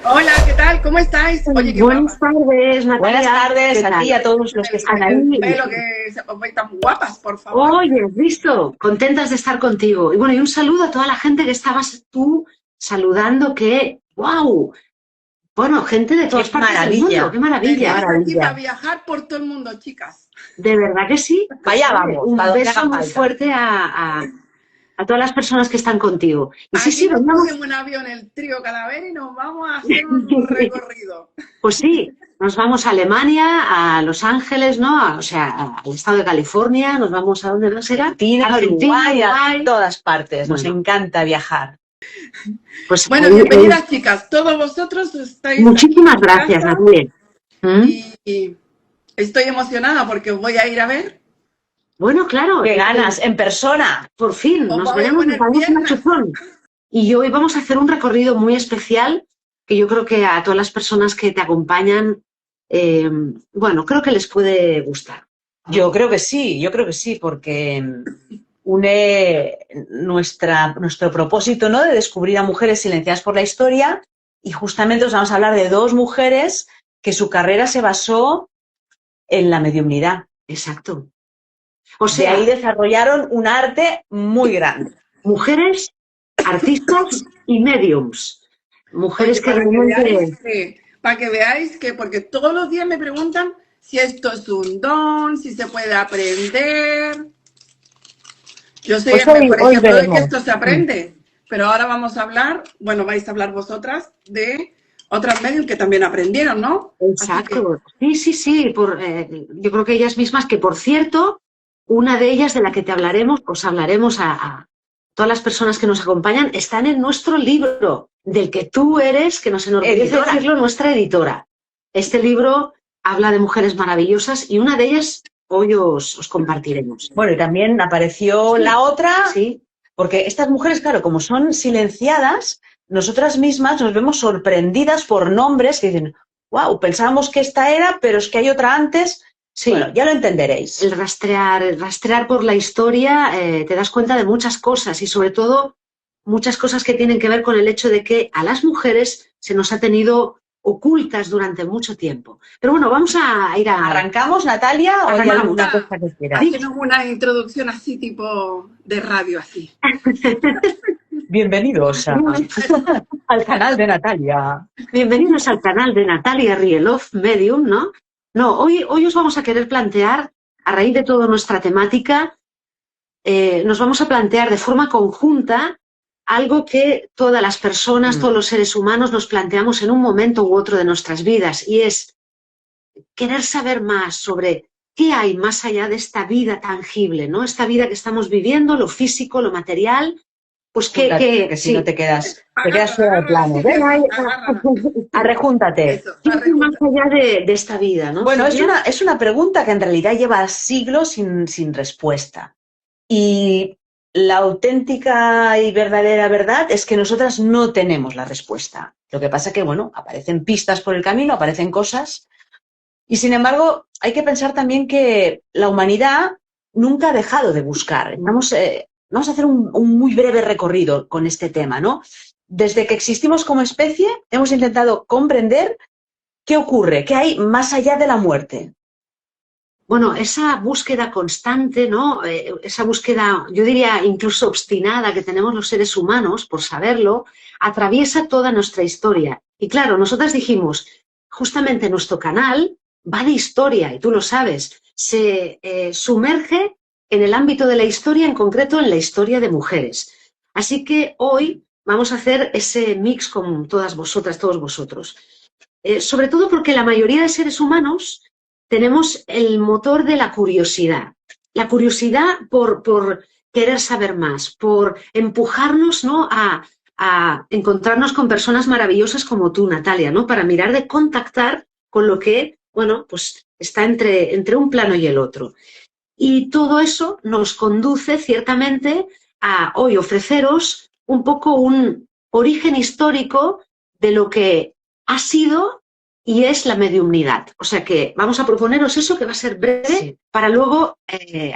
Hola, ¿qué tal? ¿Cómo estáis? Oye, qué Buenas guapa. tardes, Natalia. Buenas tardes ¿Qué a ti y a tal? todos los que están El ahí. pelo que se os veis tan guapas, por favor. Oye, ¿has visto? Contentas de estar contigo. Y bueno, y un saludo a toda la gente que estabas tú saludando, que, wow, bueno, gente de todas ¡Qué partes del mundo, maravilla! qué ¡Qué maravilla. Tenéis aquí para maravilla! viajar por todo el mundo, chicas. De verdad que sí. Pues Vaya oye, vamos, un para donde beso haga muy falta. fuerte a todas las personas que están contigo. Y sí, Aquí sí, nos veníamos. cogemos un avión, el trío Calavera, y nos vamos a hacer un recorrido. Pues sí, nos vamos a Alemania, a Los Ángeles, ¿no? O sea, al estado de California, nos vamos a dónde más era. Argentina, Argentina, Uruguay, a Uruguay. todas partes. Nos Bueno, encanta viajar. pues Bueno, bienvenidas, chicas. Todos vosotros estáis aquí muchísimas en gracias, casa Natalia. ¿Mm? y estoy emocionada porque os voy a ir a ver. Bueno, claro, ¡Qué ganas! En persona. por fin Os nos voy a veremos, nos poner vamos a piernas. Machuzón. Y hoy vamos a hacer un recorrido muy especial que yo creo que a todas las personas que te acompañan, bueno, creo que les puede gustar. Yo creo que sí, porque une nuestro propósito, ¿no? De descubrir a mujeres silenciadas por la historia, y justamente os vamos a hablar de dos mujeres que su carrera se basó en la mediumnidad. Exacto. O De ahí sea, desarrollaron un arte muy grande. mujeres, artistas y mediums. Oye, Mujeres que realmente... para que veáis que, porque todos los días me preguntan si esto es un don, si se puede aprender. Yo sé, Pues hoy, por hoy ejemplo, de que veremos. esto se aprende, pero ahora vamos a hablar, bueno, vais a hablar vosotras de otras medios que también aprendieron, ¿no? Así que, Exacto. Sí, sí, sí. Yo creo que ellas mismas, que por cierto, una de ellas de la que te hablaremos, os hablaremos a todas las personas que nos acompañan, están en nuestro libro, del que tú eres, que nos enorgullece Editora. decirlo, nuestra editora. Este libro habla de mujeres maravillosas y una de ellas hoy os compartiremos. Bueno, y también apareció Sí, la otra, sí. porque estas mujeres, claro, como son silenciadas, nosotras mismas nos vemos sorprendidas por nombres que dicen, wow, pensábamos que esta era, pero es que hay otra antes. Sí, Bueno, ya lo entenderéis. el rastrear por la historia, te das cuenta de muchas cosas y sobre todo muchas cosas que tienen que ver con el hecho de que a las mujeres se nos ha tenido ocultas durante mucho tiempo. Pero bueno, vamos a ir a... ¿Arrancamos, Natalia, o hay Arrancamos. alguna cosa que quieras? hacenos una introducción así tipo de radio, así. Bienvenidos al canal de Natalia. Bienvenidos al canal de Natalia Rielov, Medium, ¿no? No, hoy os vamos a querer plantear, a raíz de toda nuestra temática, nos vamos a plantear de forma conjunta algo que todas las personas, todos los seres humanos nos planteamos en un momento u otro de nuestras vidas, y es querer saber más sobre qué hay más allá de esta vida tangible, ¿no? Esta vida que estamos viviendo, lo físico, lo material, pues Que si sí, no te quedas Agárrala, fuera de agárrala, plano. sí, Venga, ahí, agárrala. arrejúntate. Eso, ¿qué hay más allá de esta vida, ¿no? Bueno, Silvia? es una pregunta que en realidad lleva siglos sin respuesta. Y la auténtica y verdadera verdad es que nosotras no tenemos la respuesta. Lo que pasa que, bueno, aparecen pistas por el camino, aparecen cosas. Y sin embargo, hay que pensar también que la humanidad nunca ha dejado de buscar. Vamos a hacer un muy breve recorrido con este tema, ¿no? Desde que existimos como especie, hemos intentado comprender qué ocurre, qué hay más allá de la muerte. Bueno, esa búsqueda constante, ¿no? Esa búsqueda, yo diría incluso obstinada que tenemos los seres humanos por saberlo, atraviesa toda nuestra historia. Y claro, nosotras dijimos, justamente nuestro canal va de historia, y tú lo sabes, se sumerge en el ámbito de la historia, en concreto en la historia de mujeres. Así que hoy vamos a hacer ese mix con todas vosotras, todos vosotros. Sobre todo porque la mayoría de seres humanos tenemos el motor de la curiosidad por querer saber más, por empujarnos, ¿no? a encontrarnos con personas maravillosas como tú, Natalia, ¿no? Para mirar de contactar con lo que, bueno, pues está entre un plano y el otro. Y todo eso nos conduce ciertamente a hoy ofreceros un poco un origen histórico de lo que ha sido y es la mediumnidad. O sea que vamos a proponeros eso, que va a ser breve, sí, para luego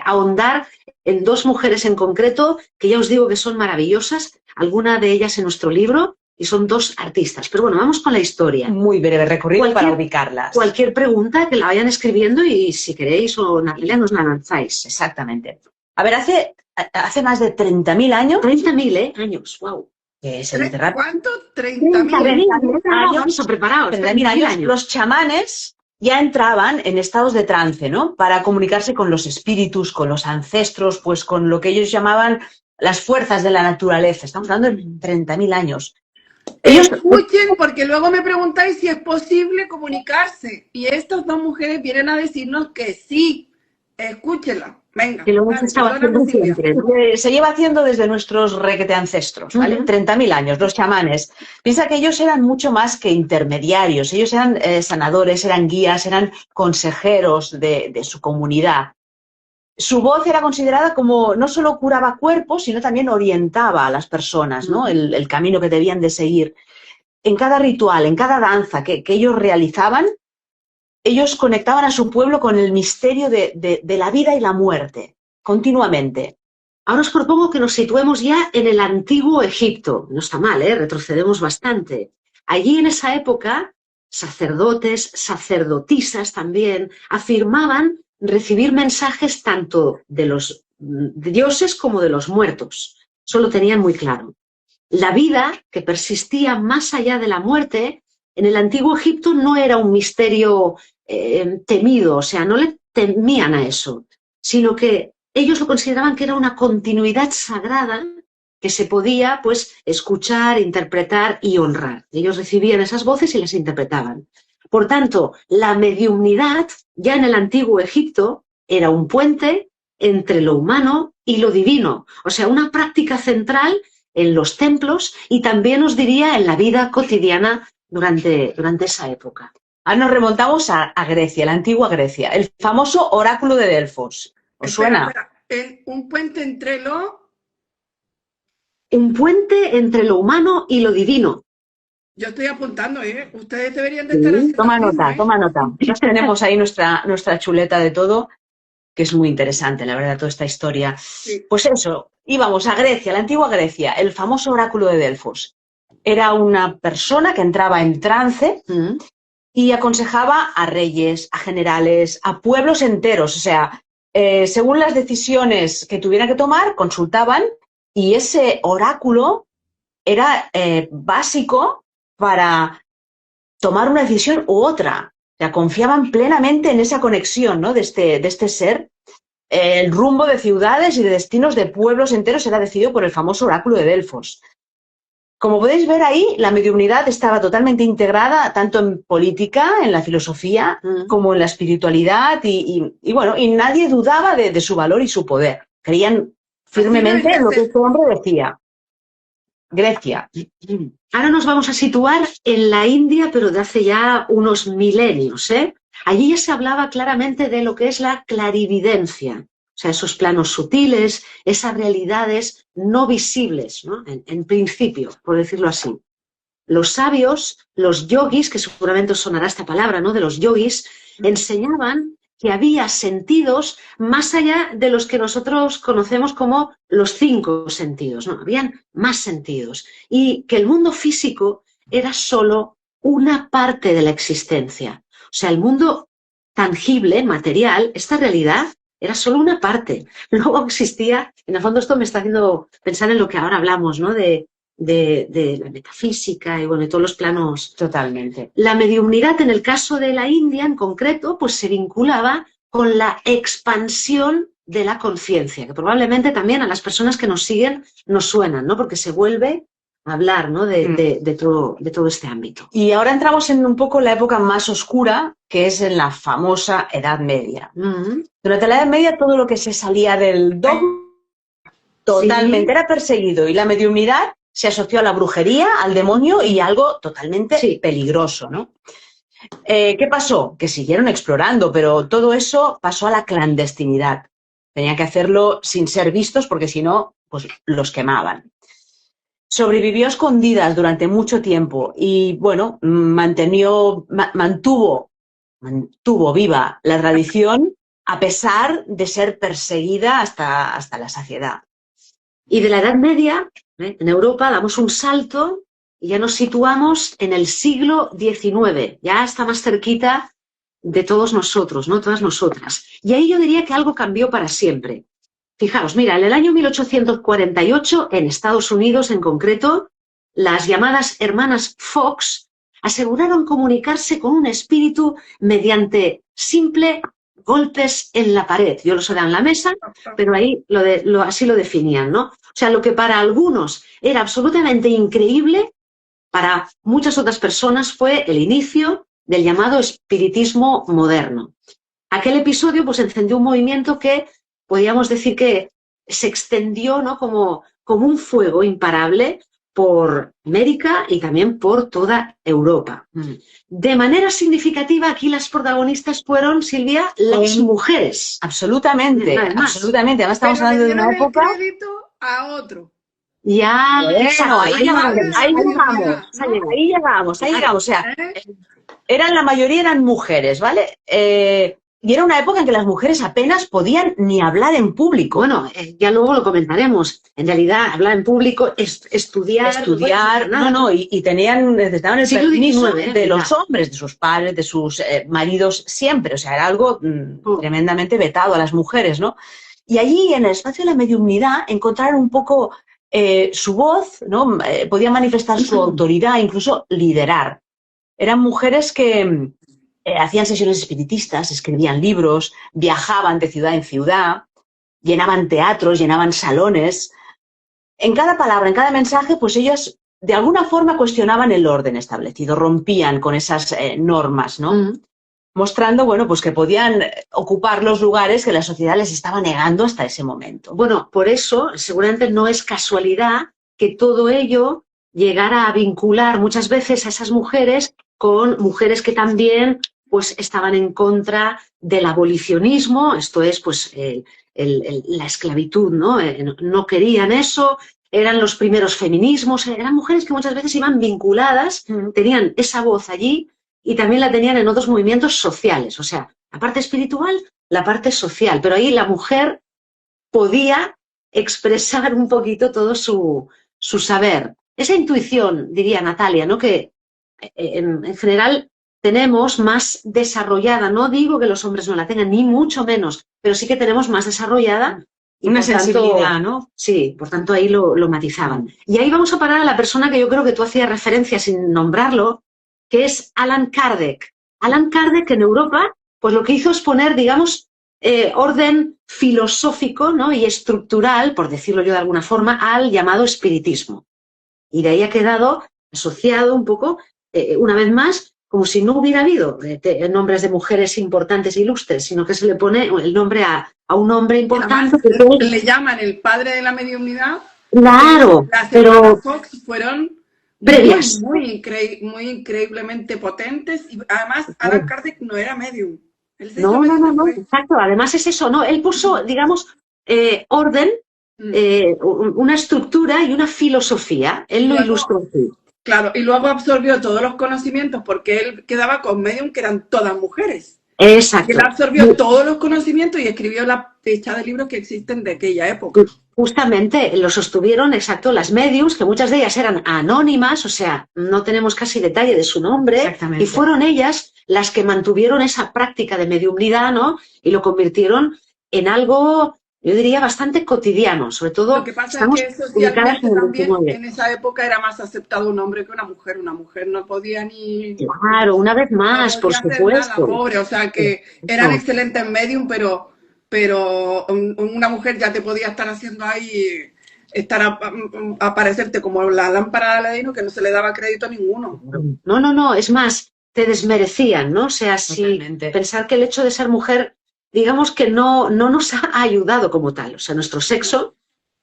ahondar en dos mujeres en concreto, que ya os digo que son maravillosas, alguna de ellas en nuestro libro, y son dos artistas. Pero bueno, vamos con la historia. Muy breve recorrido para Cualquier- ubicarlas. Cualquier pregunta que la vayan escribiendo y si queréis o Natalia nos la lanzáis. Exactamente. A ver, hace más de 30.000 años 30.000, años, wow. que se dice rápido. ¿Cuánto? 30.000. Vamos a prepararos. 30.000 años, los chamanes ya entraban en estados de trance, ¿no? Para comunicarse con los espíritus, con los ancestros, pues con lo que ellos llamaban las fuerzas de la naturaleza. Estamos hablando de 30.000 años. Ellos, Escuchen, porque luego me preguntáis si es posible comunicarse. Y estas dos mujeres vienen a decirnos que sí. Escúchenla. Venga. Que lo hemos dale, estado perdóname, haciendo Silvia. siempre. se lleva haciendo desde nuestros requete ancestros, ¿vale? Ujú. 30.000 años, los chamanes. Piensa que ellos eran mucho más que intermediarios, ellos eran sanadores, eran guías, eran consejeros de su comunidad. Su voz era considerada como no solo curaba cuerpos, sino también orientaba a las personas, ¿no? El camino que debían de seguir. En cada ritual, en cada danza que ellos realizaban, ellos conectaban a su pueblo con el misterio de la vida y la muerte, continuamente. Ahora os propongo que nos situemos ya en el antiguo Egipto. No está mal, retrocedemos bastante. Allí en esa época, sacerdotes, sacerdotisas también, afirmaban recibir mensajes tanto de los dioses como de los muertos. Eso lo tenían muy claro. La vida que persistía más allá de la muerte, en el antiguo Egipto no era un misterio temido, o sea, no le temían a eso, sino que ellos lo consideraban que era una continuidad sagrada que se podía, pues, escuchar, interpretar y honrar. Ellos recibían esas voces y las interpretaban. Por tanto, la mediumnidad, ya en el antiguo Egipto, era un puente entre lo humano y lo divino. O sea, una práctica central en los templos y también os diría en la vida cotidiana durante esa época. Ahora nos remontamos a Grecia, la antigua Grecia, el famoso oráculo de Delfos. ¿Os suena? Espera. Un puente entre lo... Un puente entre lo humano y lo divino. Yo estoy apuntando, ¿eh? Ustedes deberían de estar haciendo Toma lo mismo, nota, ¿eh? toma nota. Nos tenemos ahí nuestra chuleta de todo, que es muy interesante, la verdad, toda esta historia. Sí. Pues eso, íbamos a Grecia, la antigua Grecia, el famoso oráculo de Delfos. Era una persona que entraba en trance y aconsejaba a reyes, a generales, a pueblos enteros. O sea, según las decisiones que tuvieran que tomar, consultaban y ese oráculo era básico para tomar una decisión u otra. O sea, confiaban plenamente en esa conexión, ¿no? de este ser. El rumbo de ciudades y de destinos de pueblos enteros era decidido por el famoso oráculo de Delfos. Como podéis ver ahí, la mediunidad estaba totalmente integrada tanto en política, en la filosofía, como en la espiritualidad y bueno, y nadie dudaba de su valor y su poder. Creían firmemente en lo que este hombre decía. Grecia. Ahora nos vamos a situar en la India, pero de hace ya unos milenios, Allí ya se hablaba claramente de lo que es la clarividencia, o sea, esos planos sutiles, esas realidades no visibles, ¿no? En principio, por decirlo así. Los sabios, los yogis, que seguramente os sonará esta palabra, ¿no? De los yogis, enseñaban que había sentidos más allá de los que nosotros conocemos como los 5 sentidos, ¿no? Habían más sentidos. Y que el mundo físico era solo una parte de la existencia. O sea, el mundo tangible, material, esta realidad, era solo una parte. Luego existía, en el fondo esto me está haciendo pensar en lo que ahora hablamos, ¿no? De la metafísica y bueno, de todos los planos. Totalmente. La mediumnidad, en el caso de la India en concreto, pues se vinculaba con la expansión de la conciencia, que probablemente también a las personas que nos siguen nos suenan, ¿no? Porque se vuelve a hablar, ¿no? de todo este ámbito. Y ahora entramos en un poco la época más oscura, que es en la famosa Edad Media. Durante la Edad Media todo lo que se salía del dogma totalmente era perseguido y la mediunidad se asoció a la brujería, al demonio y a algo totalmente peligroso, ¿no? ¿Qué pasó? Que siguieron explorando, pero todo eso pasó a la clandestinidad. Tenían que hacerlo sin ser vistos porque si no, pues los quemaban. Sobrevivió a escondidas durante mucho tiempo y, bueno, mantuvo viva la tradición a pesar de ser perseguida hasta la saciedad. Y de la Edad Media, en Europa, damos un salto y ya nos situamos en el siglo XIX, ya está más cerquita de todos nosotros, ¿no? Todas nosotras. Y ahí yo diría que algo cambió para siempre. Fijaos, mira, en el año 1848, en Estados Unidos en concreto, las llamadas hermanas Fox aseguraron comunicarse con un espíritu mediante simple golpes en la pared. Yo los haré en la mesa, pero ahí así lo definían, ¿no? O sea, lo que para algunos era absolutamente increíble, para muchas otras personas fue el inicio del llamado espiritismo moderno. Aquel episodio pues encendió un movimiento que podríamos decir que se extendió, ¿no? como un fuego imparable por América y también por toda Europa. De manera significativa, aquí las protagonistas fueron, Silvia, las mujeres. Absolutamente, absolutamente. Además estamos Pero hablando le de una dieron época... el crédito a otro. Ya, Bueno, exacto, ahí llegamos. O sea, la mayoría eran mujeres, ¿vale? Y era una época en que las mujeres apenas podían ni hablar en público. Bueno, ya luego lo comentaremos. En realidad, hablar en público, estudiar... y tenían, necesitaban el Siglo permiso XIX, de los hombres, de sus padres, de sus maridos, siempre. O sea, era algo tremendamente vetado a las mujeres, ¿no? Y allí, en el espacio de la mediumnidad, encontraron un poco su voz, ¿no? Podían manifestar su autoridad, incluso liderar. Eran mujeres que... hacían sesiones espiritistas, escribían libros, viajaban de ciudad en ciudad, llenaban teatros, llenaban salones. En cada palabra, en cada mensaje, pues ellas de alguna forma cuestionaban el orden establecido, rompían con esas normas, ¿no? Mostrando, bueno, pues que podían ocupar los lugares que la sociedad les estaba negando hasta ese momento. Bueno, por eso seguramente no es casualidad que todo ello llegara a vincular muchas veces a esas mujeres con mujeres que también pues estaban en contra del abolicionismo, esto es, pues, la esclavitud, ¿no? No querían eso, eran los primeros feminismos, eran mujeres que muchas veces iban vinculadas, tenían esa voz allí y también la tenían en otros movimientos sociales, o sea, la parte espiritual, la parte social, pero ahí la mujer podía expresar un poquito todo su saber. Esa intuición, diría Natalia, ¿no? Que en general tenemos más desarrollada, no digo que los hombres no la tengan, ni mucho menos, pero sí que tenemos más desarrollada. Y una por sensibilidad, tanto, ¿no? Sí, por tanto ahí lo matizaban. Y ahí vamos a parar a la persona que yo creo que tú hacías referencia sin nombrarlo, que es Allan Kardec. Allan Kardec en Europa, pues lo que hizo es poner, digamos, orden filosófico, ¿no? Y estructural, por decirlo yo de alguna forma, al llamado espiritismo. Y de ahí ha quedado asociado un poco, una vez más, como si no hubiera habido nombres de mujeres importantes e ilustres, sino que se le pone el nombre a un hombre importante. Además, le llaman el padre de la mediumnidad. Claro, las pero Fox fueron previas. Muy increíblemente potentes y además Allan Kardec no era medium. No, exacto. Además es eso, ¿no? Él puso, digamos, orden, una estructura y una filosofía. Él lo ilustró así. Claro, y luego absorbió todos los conocimientos porque él quedaba con medium que eran todas mujeres. Exacto. Y él absorbió todos los conocimientos y escribió la fecha de libros que existen de aquella época. Justamente lo sostuvieron, exacto, las mediums, que muchas de ellas eran anónimas, o sea, no tenemos casi detalle de su nombre, y fueron ellas las que mantuvieron esa práctica de mediumnidad, ¿no? Y lo convirtieron en algo, yo diría, bastante cotidiano, sobre todo... Lo que pasa es que socialmente también en esa época era más aceptado un hombre que una mujer. Una mujer no podía ni... Claro, una vez más, no por supuesto. Nada, pobre, o sea que eran excelentes medium, pero una mujer ya te podía estar haciendo ahí, aparecerte como la lámpara de Aladino, que no se le daba crédito a ninguno. No, es más, te desmerecían, ¿no? O sea, si pensar que el hecho de ser mujer, digamos que no nos ha ayudado como tal, o sea, nuestro sexo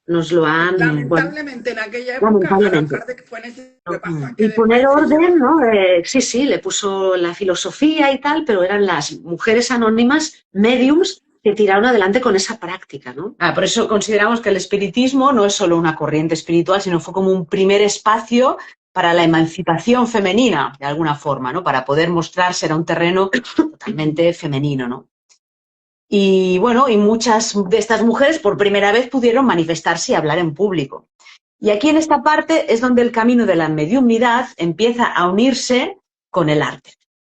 nos lo han... Lamentablemente en aquella época, Kardec fue necesario. Y poner orden, ¿no? Sí, le puso la filosofía y tal, pero eran las mujeres anónimas, mediums, que tiraron adelante con esa práctica, ¿no? Por eso consideramos que el espiritismo no es solo una corriente espiritual, sino fue como un primer espacio para la emancipación femenina, de alguna forma, ¿no? Para poder mostrarse en un terreno totalmente femenino, ¿no? Y bueno, y muchas de estas mujeres por primera vez pudieron manifestarse y hablar en público. Y aquí en esta parte es donde el camino de la mediumnidad empieza a unirse con el arte.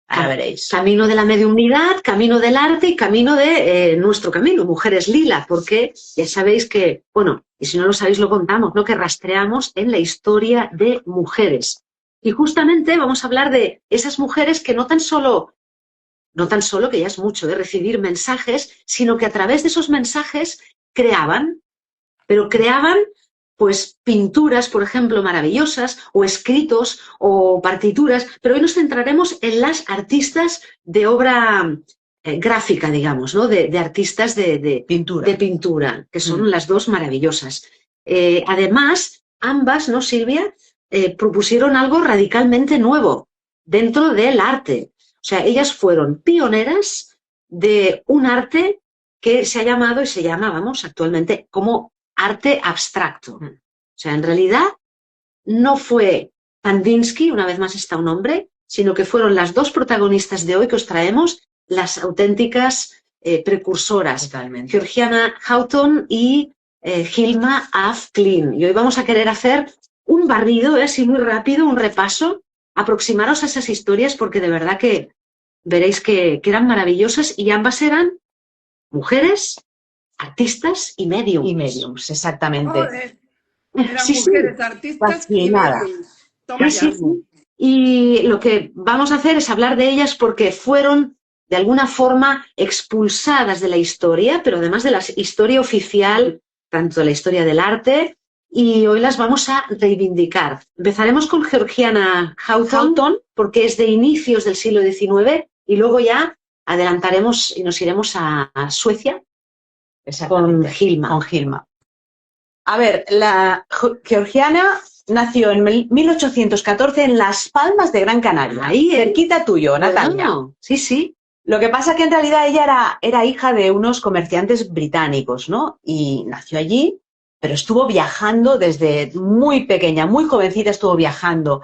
Ahora veréis. Camino de la mediumnidad, camino del arte y camino de nuestro camino, Mujeres Lila, porque ya sabéis que, bueno, y si no lo sabéis lo contamos, ¿no? Que rastreamos en la historia de mujeres. Y justamente vamos a hablar de esas mujeres que no tan solo que ya es mucho de recibir mensajes, sino que a través de esos mensajes creaban, pero creaban pues pinturas, por ejemplo, maravillosas, o escritos, o partituras, pero hoy nos centraremos en las artistas de obra gráfica, digamos, ¿no? De artistas de pintura, que son las dos maravillosas. Además, ambas, ¿no, Silvia? Propusieron algo radicalmente nuevo dentro del arte. O sea, ellas fueron pioneras de un arte que se ha llamado y se llama, vamos, actualmente como arte abstracto. O sea, en realidad no fue Kandinsky, una vez más está un hombre, sino que fueron las dos protagonistas de hoy que os traemos, las auténticas precursoras. Totalmente. Georgiana Houghton y Hilma af Klint. Y hoy vamos a querer hacer un barrido, así muy rápido, un repaso, aproximaros a esas historias porque de verdad que veréis que eran maravillosas y ambas eran mujeres, artistas y mediums. Y mediums, exactamente. Joder, eran Sí, sí. mujeres artistas y Fascinada. mediums. Toma Sí, ya. sí. Y lo que vamos a hacer es hablar de ellas porque fueron de alguna forma expulsadas de la historia, pero además de la historia oficial, tanto de la historia del arte, y hoy las vamos a reivindicar. Empezaremos con Georgiana Houghton, porque es de inicios del siglo XIX, y luego ya adelantaremos y nos iremos a Suecia con Hilma. Con Hilma. A ver, la Georgiana nació en 1814 en Las Palmas de Gran Canaria. Ahí, cerquita tuyo, Natalia. Bueno, sí, sí. Lo que pasa que en realidad ella era hija de unos comerciantes británicos, ¿no? Y nació allí, pero estuvo viajando desde muy pequeña, muy jovencita estuvo viajando.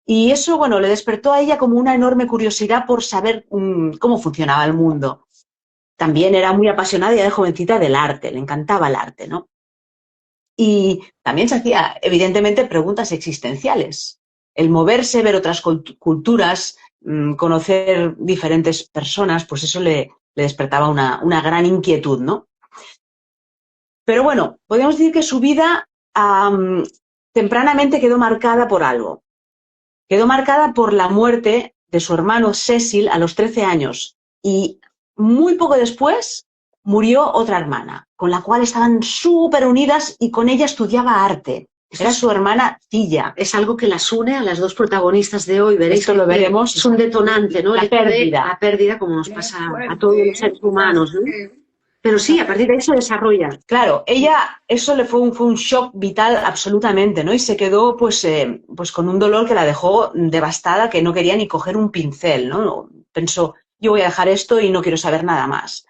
Y eso, bueno, le despertó a ella como una enorme curiosidad por saber cómo funcionaba el mundo. También era muy apasionada ya de jovencita del arte, le encantaba el arte, ¿no? Y también se hacía, evidentemente, preguntas existenciales. El moverse, ver otras culturas, conocer diferentes personas, pues eso le despertaba una gran inquietud, ¿no? Pero bueno, podemos decir que su vida tempranamente quedó marcada por algo. Quedó marcada por la muerte de su hermano Cecil a los 13 años y muy poco después murió otra hermana, con la cual estaban súper unidas y con ella estudiaba arte. Era su hermana Cilla. Es algo que las une a las dos protagonistas de hoy. Veréis Esto que lo veremos. es un detonante, ¿no? La pérdida. La pérdida, como nos Qué pasa fuerte, a todos los seres humanos, ¿no? Pero sí, a partir de ahí se desarrolla. Claro, ella, eso le fue un shock vital absolutamente, ¿no? Y se quedó pues con un dolor que la dejó devastada, que no quería ni coger un pincel, ¿no? Pensó, yo voy a dejar esto y no quiero saber nada más.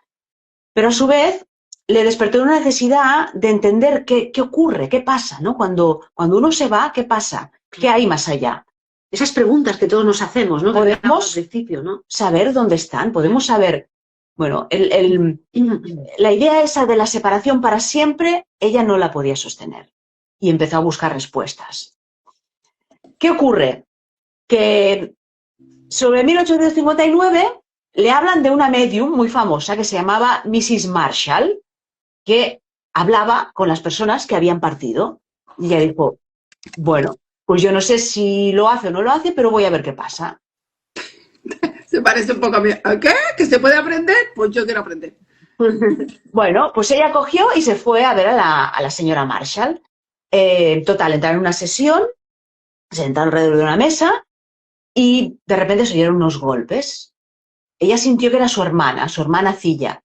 Pero a su vez le despertó una necesidad de entender qué ocurre, qué pasa, ¿no? Cuando uno se va, ¿qué pasa? ¿Qué hay más allá? Esas preguntas que todos nos hacemos, ¿no? Podemos al principio, ¿no? saber dónde están, podemos saber. Bueno, la idea esa de la separación para siempre, ella no la podía sostener y empezó a buscar respuestas. ¿Qué ocurre? Que sobre 1859 le hablan de una medium muy famosa que se llamaba Mrs. Marshall, que hablaba con las personas que habían partido. Y ella dijo, bueno, pues yo no sé si lo hace o no lo hace, pero voy a ver qué pasa. Se parece un poco a mí. ¿A qué? ¿Que se puede aprender? Pues yo quiero aprender. Bueno, pues ella cogió y se fue a ver a la señora Marshall. Total, entraron en una sesión, se sentaron alrededor de una mesa y de repente se oyeron unos golpes. Ella sintió que era su hermana Cilla.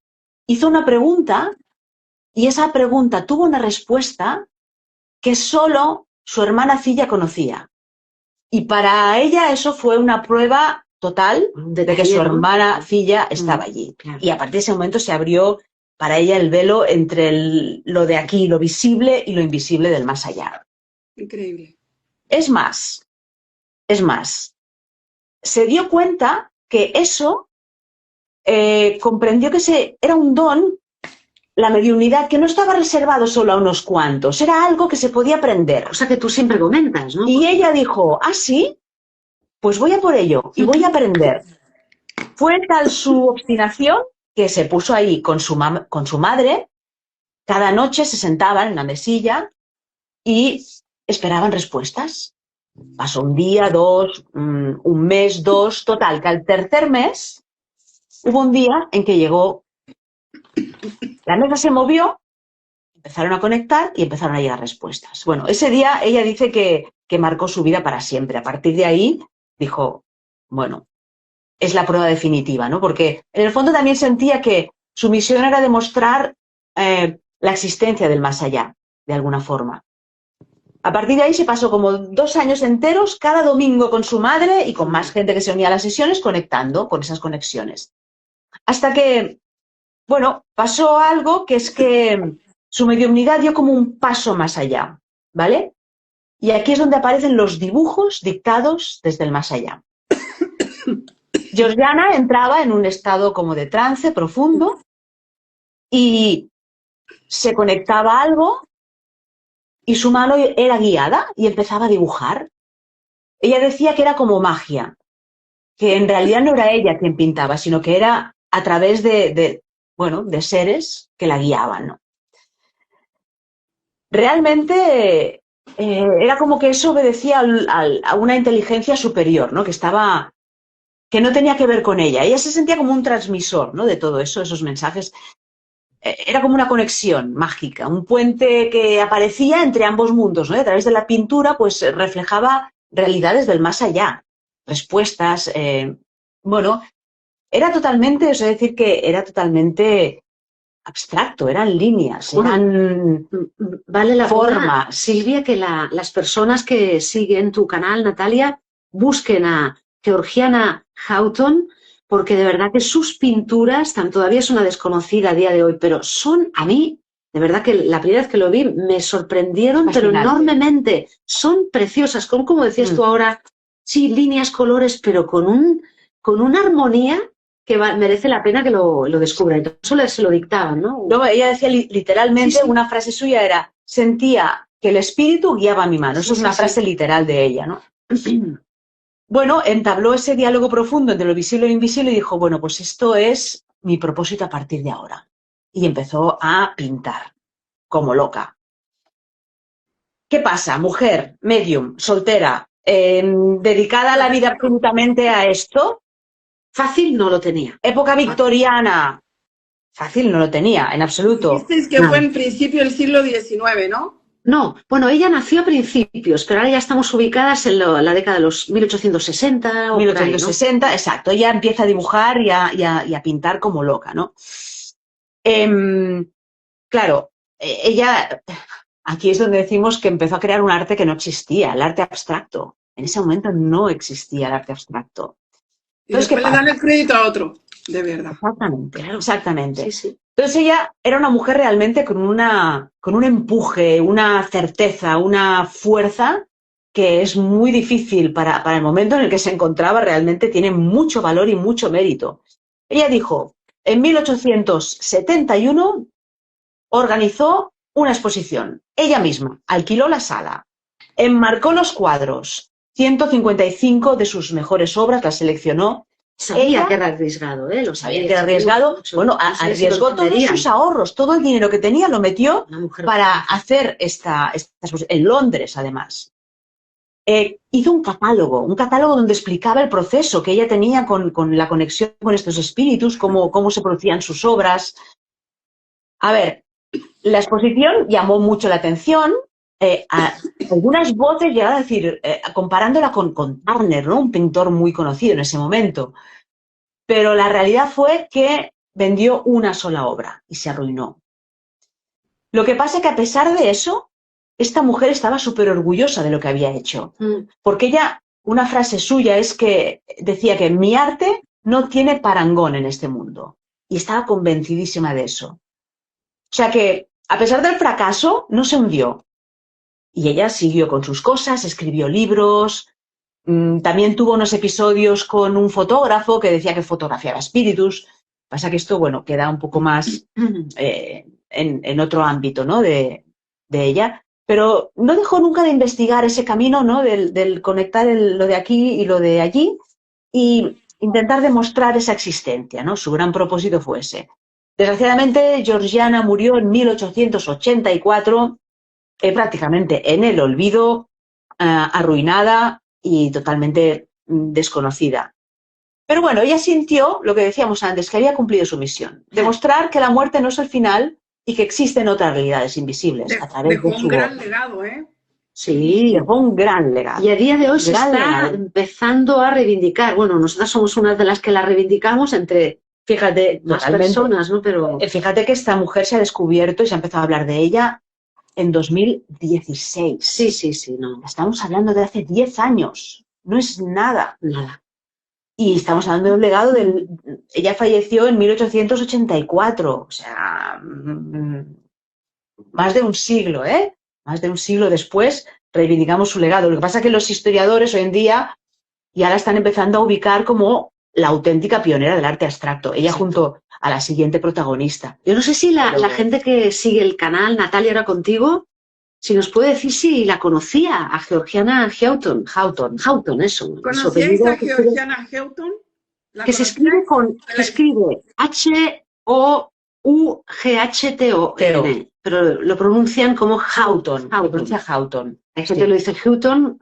Hizo una pregunta y esa pregunta tuvo una respuesta que solo su hermana Cilla conocía. Y para ella eso fue una prueba total de que su hermana Cilla estaba allí. Claro. Y a partir de ese momento se abrió para ella el velo entre lo de aquí, lo visible y lo invisible del más allá. Increíble. Es más, se dio cuenta que eso comprendió que era un don la mediunidad, que no estaba reservado solo a unos cuantos, era algo que se podía aprender. O sea que tú siempre comentas, ¿no? Y ella dijo, ¿ah, sí? Pues voy a por ello y voy a aprender. Fue tal su obstinación que se puso ahí con su madre. Cada noche se sentaban en la mesilla y esperaban respuestas. Pasó un día, dos, un mes, dos, total, que al tercer mes hubo un día en que llegó, la mesa se movió, empezaron a conectar y empezaron a llegar respuestas. Bueno, ese día ella dice que marcó su vida para siempre. A partir de ahí dijo, bueno, es la prueba definitiva, ¿no? Porque en el fondo también sentía que su misión era demostrar la existencia del más allá, de alguna forma. A partir de ahí se pasó como 2 años enteros, cada domingo con su madre y con más gente que se unía a las sesiones, conectando con esas conexiones. Hasta que, bueno, pasó algo que es que su mediunidad dio como un paso más allá, ¿vale? Y aquí es donde aparecen los dibujos dictados desde el más allá. Georgiana entraba en un estado como de trance profundo y se conectaba a algo y su mano era guiada y empezaba a dibujar. Ella decía que era como magia, que en realidad no era ella quien pintaba, sino que era a través bueno, de seres que la guiaban, ¿no? Realmente era como que eso obedecía a una inteligencia superior, ¿no? Que no tenía que ver con ella. Ella se sentía como un transmisor, ¿no? De todo eso, esos mensajes. Era como una conexión mágica, un puente que aparecía entre ambos mundos, ¿no? A través de la pintura, pues reflejaba realidades del más allá, respuestas. Bueno, era totalmente, es decir, que era totalmente abstracto, eran líneas, eran vale la pena, formas. Silvia, que las personas que siguen tu canal, Natalia, busquen a Georgiana Houghton, porque de verdad que sus pinturas, todavía es una desconocida a día de hoy, pero son, a mí, de verdad que la primera vez que lo vi, me sorprendieron, pero enormemente. Son preciosas, como decías tú ahora, sí, líneas, colores, pero con una armonía que merece la pena que lo descubra. Y eso se lo dictaban, ¿no? No, ella decía literalmente, sí. Una frase suya era, sentía que el espíritu guiaba mi mano. Eso es una frase literal de ella, ¿no? Bueno, entabló ese diálogo profundo entre lo visible e lo invisible y dijo, bueno, pues esto es mi propósito a partir de ahora. Y empezó a pintar, como loca. ¿Qué pasa? Mujer, medium, soltera, dedicada a la vida absolutamente a esto. Fácil no lo tenía. Época victoriana. Fácil no lo tenía, en absoluto. Dices que fue en principio del siglo XIX, ¿no? No, bueno, ella nació a principios, pero ahora ya estamos ubicadas en la década de los 1860. 1860, ahí, ¿no? Exacto. Ella empieza a dibujar y a pintar como loca, ¿no? Claro, ella, aquí es donde decimos que empezó a crear un arte que no existía, el arte abstracto. En ese momento no existía el arte abstracto. Entonces, y después le dan el crédito a otro, de verdad. Exactamente, claro. Exactamente. Sí, sí. Entonces ella era una mujer realmente con un empuje, una certeza, una fuerza que es muy difícil para el momento en el que se encontraba, realmente tiene mucho valor y mucho mérito. Ella dijo, en 1871 organizó una exposición. Ella misma alquiló la sala, enmarcó los cuadros, 155 de sus mejores obras las seleccionó. Sabía que era arriesgado, ¿eh? Lo sabía que era arriesgado. Bueno, arriesgó todos sus ahorros, todo el dinero que tenía lo metió para hacer esta en Londres, además. Hizo un catálogo donde explicaba el proceso que ella tenía con la conexión con estos espíritus, cómo se producían sus obras. A ver, la exposición llamó mucho la atención. Algunas voces llegaron a decir, comparándola con Turner, ¿no? Un pintor muy conocido en ese momento. Pero la realidad fue que vendió una sola obra y se arruinó. Lo que pasa es que a pesar de eso, esta mujer estaba súper orgullosa de lo que había hecho. Porque ella, una frase suya es que decía que mi arte no tiene parangón en este mundo. Y estaba convencidísima de eso. O sea que, a pesar del fracaso, no se hundió. Y ella siguió con sus cosas, escribió libros. También tuvo unos episodios con un fotógrafo que decía que fotografiaba espíritus. Pasa que esto, bueno, queda un poco más en otro ámbito, ¿no? de ella, pero no dejó nunca de investigar ese camino, ¿no? Del conectar lo de aquí y lo de allí y intentar demostrar esa existencia, ¿no? Su gran propósito fue ese. Desgraciadamente, Georgiana murió en 1884, prácticamente en el olvido, arruinada y totalmente desconocida. Pero bueno, ella sintió, lo que decíamos antes, que había cumplido su misión, demostrar que la muerte no es el final y que existen otras realidades invisibles a través Dejó de su un gran voz. legado, ¿eh? Sí, dejó un gran legado. Y a día de hoy se Gran está legado. empezando a reivindicar. Bueno, nosotras somos unas de las que la reivindicamos entre Fíjate, más totalmente. personas, ¿no? Pero Fíjate que esta mujer se ha descubierto y se ha empezado a hablar de ella en 2016. sí, no, Estamos hablando de hace 10 años. No es nada. nada. Y estamos hablando de un legado del... Ella falleció en 1884. O sea, más de un siglo, ¿eh? Más de un siglo después reivindicamos su legado. Lo que pasa es que los historiadores hoy en día ya la están empezando a ubicar como la auténtica pionera del arte abstracto. Ella junto a la siguiente protagonista. Yo no sé si Pero- la gente que sigue el canal, Natalia, ahora contigo, si nos puede decir si la conocía a Georgiana Houghton. Houghton, eso. Su ¿Conocíais apellido a Georgiana Houghton? ¿La que se escribe se escribe Houghton, pero lo pronuncian como Houghton. Houghton. Pronuncia Houghton. Hay gente que lo dice Houghton,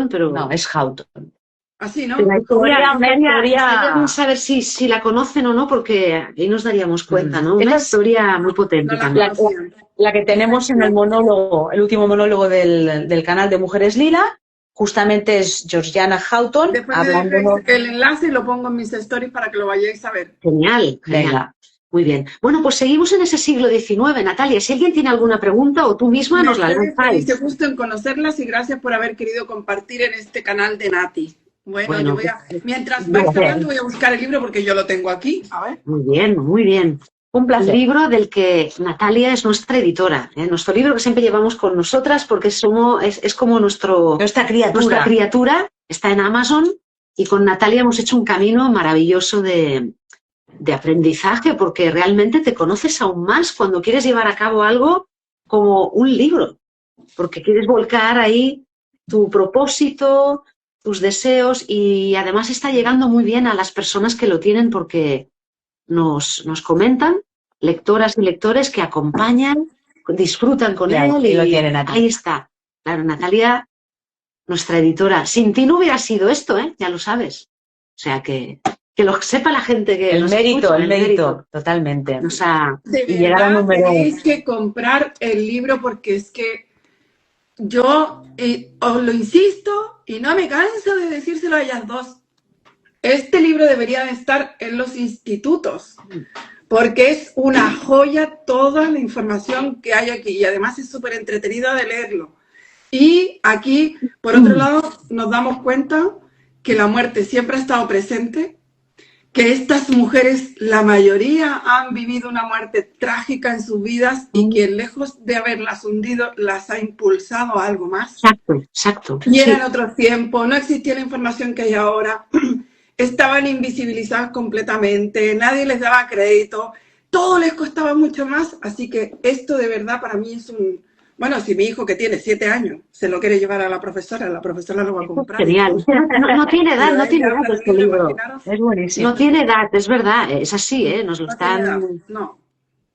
pero No, es Houghton. Así, ¿no? Pero Historia, una historia- estaría bien saber si la conocen o no, porque ahí nos daríamos cuenta, ¿no? Una Esa es- historia muy potente No la también. conocían. La que tenemos en el monólogo, el último monólogo del canal de Mujeres Lila, justamente es Georgiana Houghton Después me hablándonos. dejéis el enlace y lo pongo en mis stories para que lo vayáis a ver. Genial. Venga. Muy bien. Bueno, pues seguimos en ese siglo XIX, Natalia. Si alguien tiene alguna pregunta o tú misma nos la Mercedes, lanzáis. hice gusto en conocerlas y gracias por haber querido compartir en este canal de Nati. Bueno, yo voy a, mientras vais hablando voy a buscar el libro porque yo lo tengo aquí. A ver. Muy bien, muy bien. Un Un placer. libro del que Natalia es nuestra editora, ¿eh? Nuestro libro que siempre llevamos con nosotras porque es como Nuestra criatura. nuestra criatura, está en Amazon y con Natalia hemos hecho un camino maravilloso de aprendizaje porque realmente te conoces aún más cuando quieres llevar a cabo algo como un libro, porque quieres volcar ahí tu propósito, tus deseos y además está llegando muy bien a las personas que lo tienen porque nos comentan, lectoras y lectores que acompañan, disfrutan con Claro, él y lo tienen aquí. ahí está. Claro, Natalia, nuestra editora. Sin ti no hubiera sido esto, ¿eh? Ya lo sabes. O sea, que lo sepa la gente que El nos mérito, escucha, el mérito, totalmente. Nos ha- De Y llegar al verdad número tenéis que comprar el libro porque es que yo os lo insisto y no me canso de decírselo a ellas dos. Este libro debería de estar en los institutos porque es una joya toda la información que hay aquí y además es súper entretenido de leerlo. Y aquí, por otro lado, nos damos cuenta que la muerte siempre ha estado presente, que estas mujeres, la mayoría, han vivido una muerte trágica en sus vidas y que lejos de haberlas hundido, las ha impulsado a algo más. Exacto. Y Sí. eran otros tiempos, no existía la información que hay ahora, estaban invisibilizadas completamente, nadie les daba crédito, todo les costaba mucho más, así que esto de verdad para mí es un... Bueno, si mi hijo que tiene 7 años se lo quiere llevar a la profesora lo va a comprar. Genial. No tiene edad, Pero no tiene ella edad habla este del libro. imaginaros, Es buenísimo. No tiene edad, es verdad, es así, ¿eh? Nos lo no tiene edad, están... no.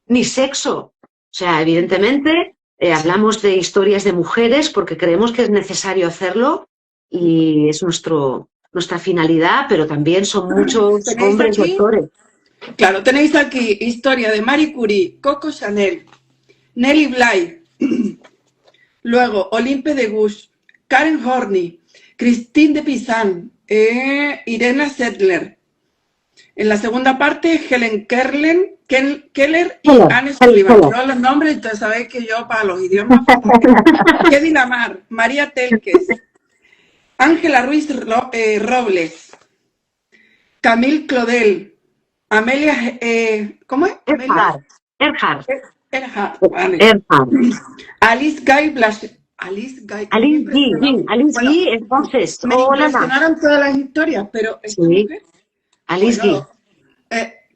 Ni sexo. O sea, evidentemente hablamos de historias de mujeres porque creemos que es necesario hacerlo y es nuestra finalidad, pero también son muchos ¿Tenéis hombres aquí? lectores. Claro, tenéis aquí historia de Marie Curie, Coco Chanel, Nellie Bly, luego Olympe de Gouges, Karen Horney, Christine de Pizan, Irena Sedler. En la segunda parte, Helen Keller y Anne Sullivan. Yo los nombres, entonces sabéis que yo para los idiomas... Hedy Lamar, María Telques, Ángela Ruiz Robles, Camille Claudel, Amelia... ¿cómo es? Earhart. Vale. Earhart. Alice Guy Blash. Alice Guy. Alice Bueno, Guy, entonces. me Hola, impresionaron todas las historias, pero esta Sí. mujer, Alice Guy. bueno,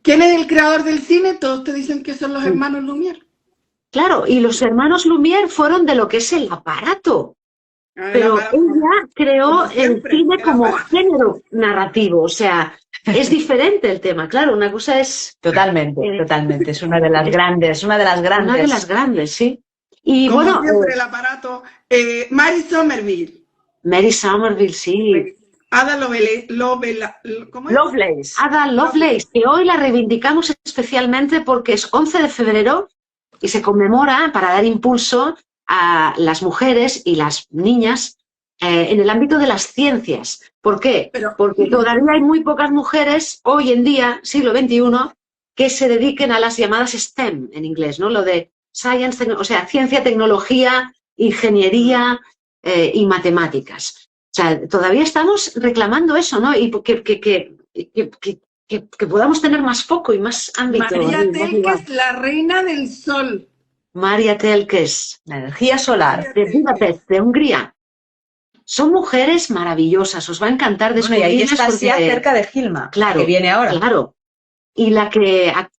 ¿quién es el creador del cine? Todos te dicen que son los hermanos Lumière. Claro, y los hermanos Lumière fueron de lo que es el aparato. Pero ella creó el cine como género narrativo, o sea, es diferente el tema, claro, una cosa es... Totalmente, totalmente, es una de las grandes, una de las grandes. Una de las grandes, sí. Y como bueno... siempre el aparato, Mary Somerville. Mary Somerville, sí. Ada Lovelace. Ada Lovelace, que hoy la reivindicamos especialmente porque es 11 de febrero y se conmemora para dar impulso a las mujeres y las niñas en el ámbito de las ciencias. ¿Por qué? Porque todavía hay muy pocas mujeres hoy en día, siglo XXI, que se dediquen a las llamadas STEM en inglés, ¿no? Lo de science, o sea, ciencia, tecnología, ingeniería y matemáticas. O sea, todavía estamos reclamando eso, ¿no? Y que podamos tener más foco y más ámbito. María Telkes, la reina del sol. María Telkes, la energía solar. De Budapest, de Hungría. Son mujeres maravillosas, os va a encantar descubrirlas. Bueno, y ahí está cerca de Hilma, claro, que viene ahora. Claro. Y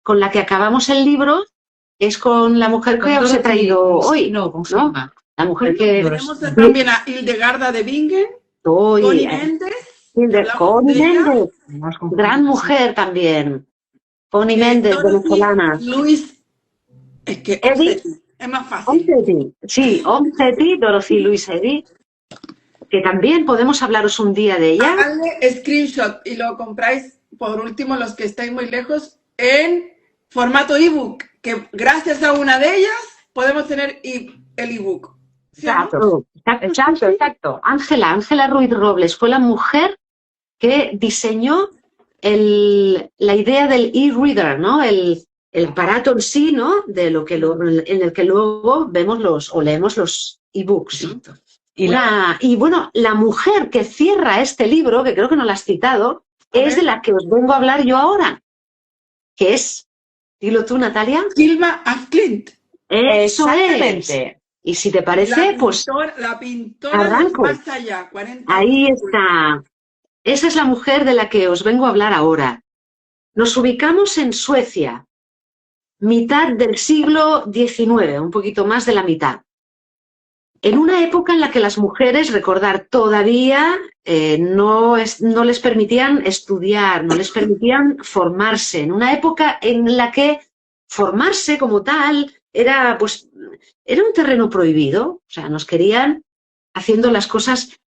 con la que acabamos el libro es con la mujer que os he traído hoy. No, con Hilma. La mujer que... Tenemos también a Hildegarda de Bingen, Connie Méndez. Connie Méndez, gran mujer también. Connie Méndez, venezolana. Luis, es que Eddy, es más fácil. Sí, Dorothy Louise Eddy, que también podemos hablaros un día de ella. Hagadle screenshot y lo compráis, por último, los que estáis muy lejos, en formato ebook, que gracias a una de ellas podemos tener el ebook. ¿Sí, Exacto. Ángela Ruiz Robles fue la mujer que diseñó la idea del e-reader, ¿no? El aparato en sí, ¿no? De lo que en el que luego vemos leemos los ebooks. Y bueno, la mujer que cierra este libro, que creo que no la has citado, es de la que os vengo a hablar yo ahora, que es, dilo tú, Natalia. Hilma af Klint. Eso es. Y si te parece, la pintora arranco. Más allá, 40 Ahí está. Esa es la mujer de la que os vengo a hablar ahora. Nos ubicamos en Suecia, mitad del siglo XIX, un poquito más de la mitad. En una época en la que las mujeres, recordar, todavía no les permitían estudiar, no les permitían formarse. En una época en la que formarse como tal era un terreno prohibido. O sea, nos querían haciendo las cosas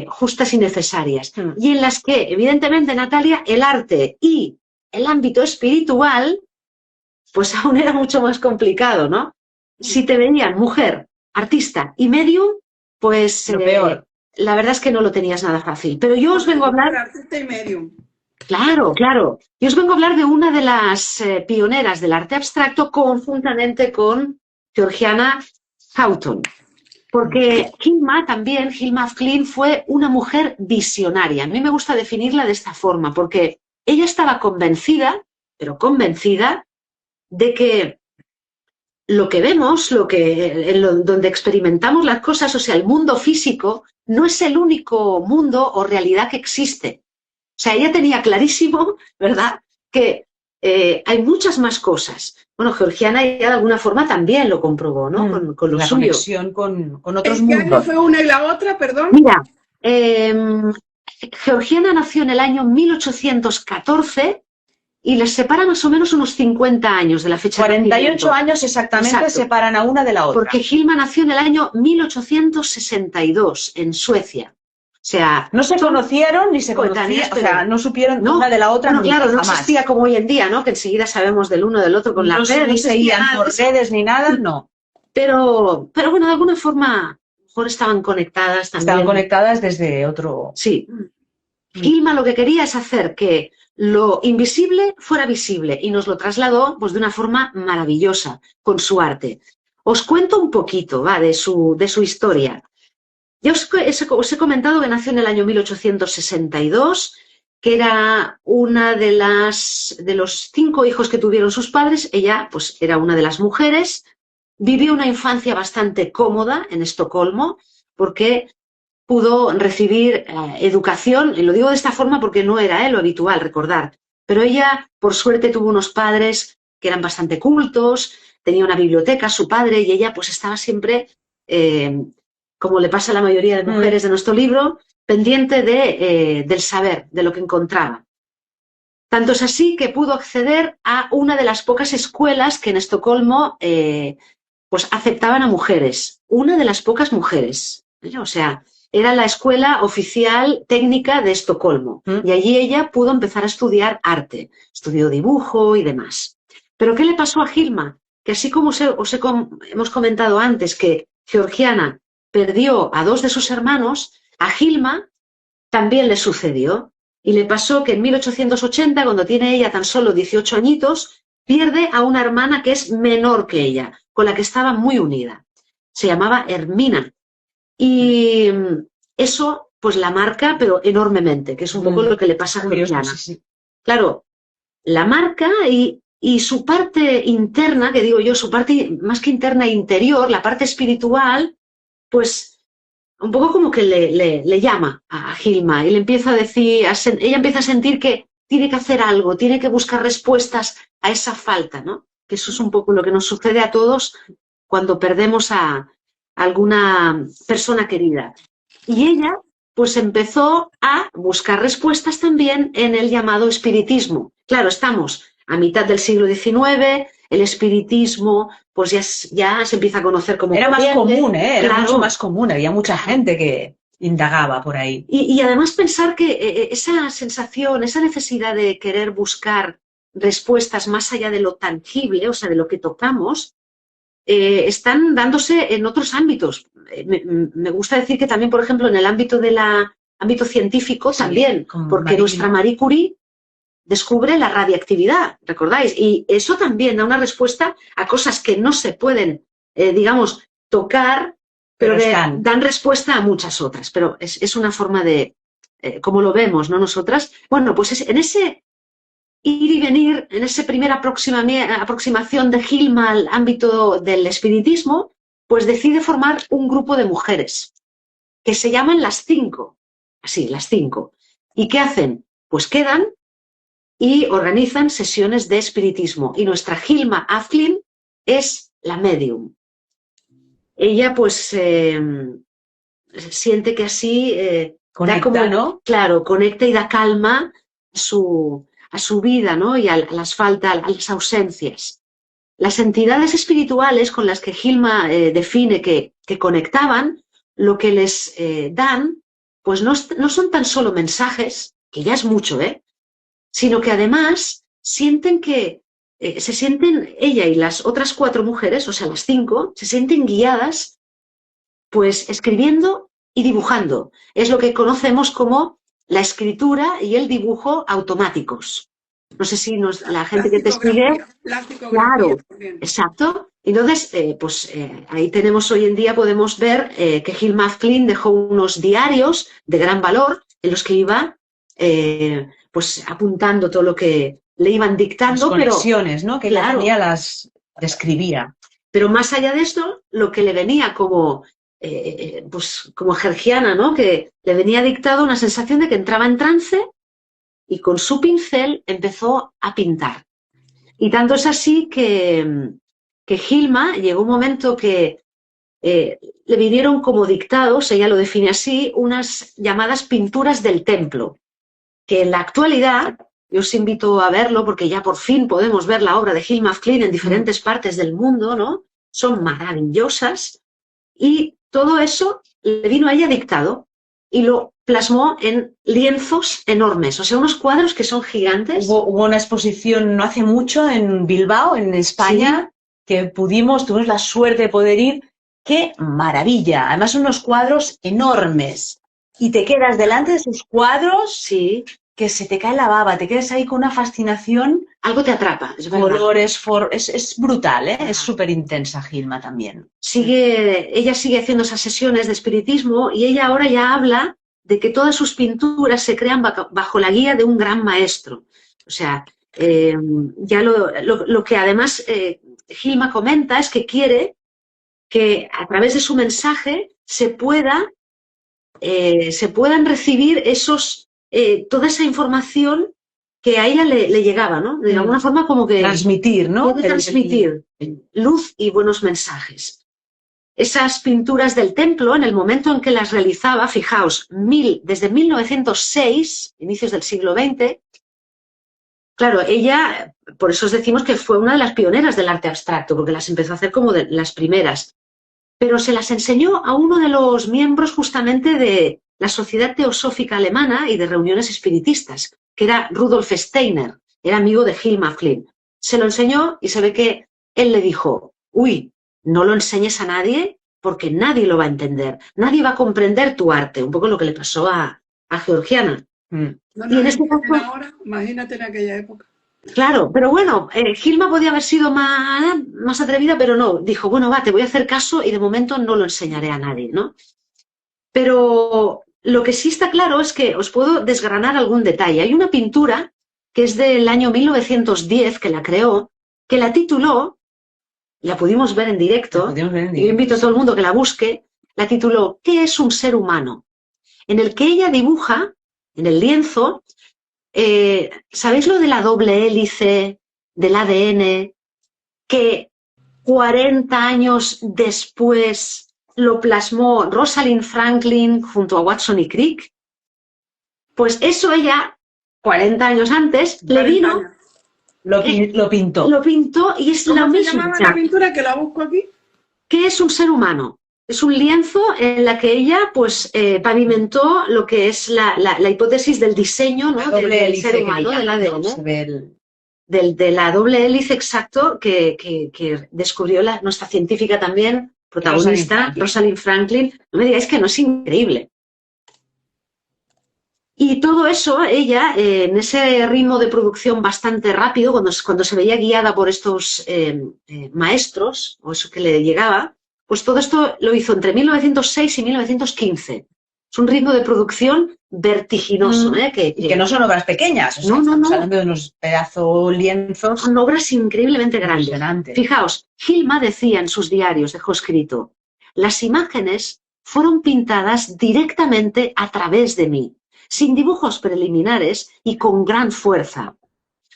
justas y necesarias. Y en las que, evidentemente, Natalia, el arte y el ámbito espiritual, pues aún era mucho más complicado, ¿no? Si te veían mujer, artista y medium, pues peor. La verdad es que no lo tenías nada fácil. Pero yo os vengo a hablar... Artista y medium. Claro. Yo os vengo a hablar de una de las pioneras del arte abstracto conjuntamente con Georgiana Houghton. Porque Hilma af Klint fue una mujer visionaria. A mí me gusta definirla de esta forma, porque ella estaba convencida, de que lo que vemos, donde experimentamos las cosas, o sea, el mundo físico, no es el único mundo o realidad que existe. O sea, ella tenía clarísimo, ¿verdad?, que hay muchas más cosas. Bueno, Georgiana ya de alguna forma también lo comprobó, ¿no? Con lo la suyo. Conexión con otros ¿En qué mundos. año fue una y la otra, perdón? Mira, Georgiana nació en el año 1814 y les separa más o menos unos 50 años de la fecha de 48 años exactamente separan a una de la otra. Porque Hilma nació en el año 1862 en Suecia. O sea, no se conocieron ni se conocían, o sea, no supieron una de la otra. No, claro, no existía como hoy en día, ¿no? Que enseguida sabemos del uno del otro con la red. No seguían por redes ni nada, no. Pero bueno, de alguna forma, a lo mejor estaban conectadas también. Estaban conectadas desde otro... Sí. Hilma lo que quería es hacer que lo invisible fuera visible y nos lo trasladó pues de una forma maravillosa con su arte. Os cuento un poquito, de su historia. Ya os he comentado que nació en el año 1862, que era una de los 5 hijos que tuvieron sus padres. Ella pues era una de las mujeres. Vivió una infancia bastante cómoda en Estocolmo porque pudo recibir educación, y lo digo de esta forma porque no era lo habitual, recordar, pero ella por suerte tuvo unos padres que eran bastante cultos, tenía una biblioteca, su padre, y ella pues estaba siempre, como le pasa a la mayoría de mujeres de nuestro libro, pendiente del saber, de lo que encontraba. Tanto es así que pudo acceder a una de las pocas escuelas que en Estocolmo pues aceptaban a mujeres. Una de las pocas mujeres. O sea, era la escuela oficial técnica de Estocolmo. Y allí ella pudo empezar a estudiar arte. Estudió dibujo y demás. Pero ¿qué le pasó a Hilma? Que así como hemos comentado antes que Georgiana perdió a 2 de sus hermanos, a Hilma también le sucedió. Y le pasó que en 1880, cuando tiene ella tan solo 18 añitos, pierde a una hermana que es menor que ella, con la que estaba muy unida. Se llamaba Hermina. Y eso pues la marca, pero enormemente, que es un poco lo que le pasa a Georgiana. Sí. Claro, la marca y su parte interna, que digo yo, su parte más que interna, interior, la parte espiritual, pues un poco como que le llama a Hilma y le empieza a decir, ella empieza a sentir que tiene que hacer algo, tiene que buscar respuestas a esa falta, ¿no? Que eso es un poco lo que nos sucede a todos cuando perdemos a alguna persona querida. Y ella pues empezó a buscar respuestas también en el llamado espiritismo. Claro, estamos a mitad del siglo XIX, el espiritismo pues ya se empieza a conocer como era corriente. más común, era claro, mucho más común, había mucha gente que indagaba por ahí. Y además pensar que esa sensación, esa necesidad de querer buscar respuestas más allá de lo tangible, o sea, de lo que tocamos, están dándose en otros ámbitos. Me gusta decir que también, por ejemplo, en el ámbito científico también, porque nuestra Marie Curie descubre la radiactividad, ¿recordáis? Y eso también da una respuesta a cosas que no se pueden, digamos, tocar, pero dan respuesta a muchas otras. Pero es una forma de, como lo vemos, ¿no? Nosotras. Bueno, pues en ese ir y venir, en esa primera aproximación de Hilma al ámbito del espiritismo, pues decide formar un grupo de mujeres que se llaman las 5. Así, las 5. ¿Y qué hacen? Pues quedan y organizan sesiones de espiritismo. Y nuestra Hilma Afklin es la medium. Ella pues siente que así conecta, da como, ¿no? Claro, conecta y da calma a su vida, ¿no? Y a las ausencias. Las entidades espirituales con las que Hilma define que conectaban, lo que les dan, pues no son tan solo mensajes, que ya es mucho, sino que además sienten que se sienten, ella y las otras 4 mujeres, o sea, las 5, se sienten guiadas, pues escribiendo y dibujando. Es lo que conocemos como la escritura y el dibujo automáticos. No sé si la gente que te sigue... Claro, exacto. Entonces, ahí tenemos hoy en día, podemos ver que Hilma Afklin dejó unos diarios de gran valor en los que iba pues apuntando todo lo que le iban dictando. Las conexiones, ¿no? Que claro, ella las describía. Pero más allá de esto, lo que le venía como Georgiana, ¿no? Que le venía dictado una sensación de que entraba en trance y con su pincel empezó a pintar. Y tanto es así que Hilma llegó un momento que le vinieron como dictados, ella lo define así, unas llamadas pinturas del templo, que en la actualidad, yo os invito a verlo porque ya por fin podemos ver la obra de Hilma Afklin en diferentes partes del mundo, ¿no? Son maravillosas y todo eso le vino a ella dictado y lo plasmó en lienzos enormes, o sea, unos cuadros que son gigantes. Hubo una exposición no hace mucho en Bilbao, en España, ¿sí? Que tuvimos la suerte de poder ir. ¡Qué maravilla! Además, unos cuadros enormes. Y te quedas delante de esos cuadros, sí, que se te cae la baba, te quedas ahí con una fascinación. Algo te atrapa, es verdad. Colores, es brutal, ¿eh? Es súper intensa Hilma también. Ella sigue haciendo esas sesiones de espiritismo y ella ahora ya habla de que todas sus pinturas se crean bajo la guía de un gran maestro. O sea, ya lo que además Hilma comenta es que quiere que a través de su mensaje se puedan recibir toda esa información que a ella le llegaba, ¿no? De alguna forma como que... Transmitir, ¿no? Puede transmitir luz y buenos mensajes. Esas pinturas del templo, en el momento en que las realizaba, fijaos, desde 1906, inicios del siglo XX, claro, ella, por eso os decimos que fue una de las pioneras del arte abstracto, porque las empezó a hacer como de las primeras, pero se las enseñó a uno de los miembros justamente de la Sociedad Teosófica Alemana y de reuniones espiritistas, que era Rudolf Steiner, era amigo de Hilma Flynn. Se lo enseñó y se ve que él le dijo, uy, no lo enseñes a nadie porque nadie lo va a entender, nadie va a comprender tu arte, un poco lo que le pasó a Georgiana. No, Y en este caso, ahora, imagínate en aquella época. Claro, pero bueno, Hilma podía haber sido más atrevida, pero no, dijo, bueno, va, te voy a hacer caso y de momento no lo enseñaré a nadie, ¿no? Pero lo que sí está claro es que os puedo desgranar algún detalle. Hay una pintura que es del año 1910, que la creó, que la tituló, la pudimos ver en directo, yo invito a todo el mundo que la busque, la tituló ¿Qué es un ser humano? En el que ella dibuja, en el lienzo, ¿sabéis lo de la doble hélice del ADN que 40 años después lo plasmó Rosalind Franklin junto a Watson y Crick? Pues eso ella, 40 años antes, le vino... Lo pintó. Lo pintó y es lo mismo. ¿Cómo se llama la pintura que la busco aquí? ¿Qué es un ser humano? Es un lienzo en la que ella pues pavimentó lo que es la hipótesis del diseño, ¿no? del ser humano, del ADN. De la doble hélice, exacto, que descubrió nuestra científica también, protagonista, Rosalind Franklin. No me digáis que no es increíble. Y todo eso, ella, en ese ritmo de producción bastante rápido, cuando se veía guiada por estos maestros, o eso que le llegaba, pues todo esto lo hizo entre 1906 y 1915. Es un ritmo de producción vertiginoso. Y que no son obras pequeñas. O sea, no. Estamos hablando de unos pedazos lienzos. Son obras increíblemente grandes. Fijaos, Hilma decía en sus diarios, dejó escrito, las imágenes fueron pintadas directamente a través de mí, sin dibujos preliminares y con gran fuerza.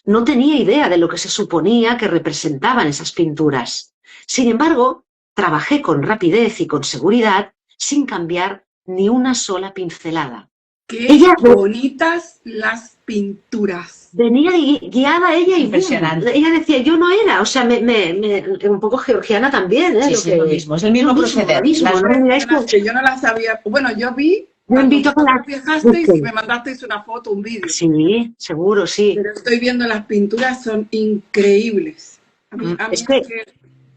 No tenía idea de lo que se suponía que representaban esas pinturas. Sin embargo, trabajé con rapidez y con seguridad, sin cambiar ni una sola pincelada. ¡Qué bonitas las pinturas! Venía guiada ella y impresionante. Ella decía, yo no era, o sea, un poco georgiana también, ¿eh? Sí, lo mismo, es el mismo proceder. Que yo no las sabía. Bueno, yo vi. Yo invito a las viajasteis y me mandasteis una foto, un vídeo. Sí, seguro, sí. Pero estoy viendo las pinturas, son increíbles.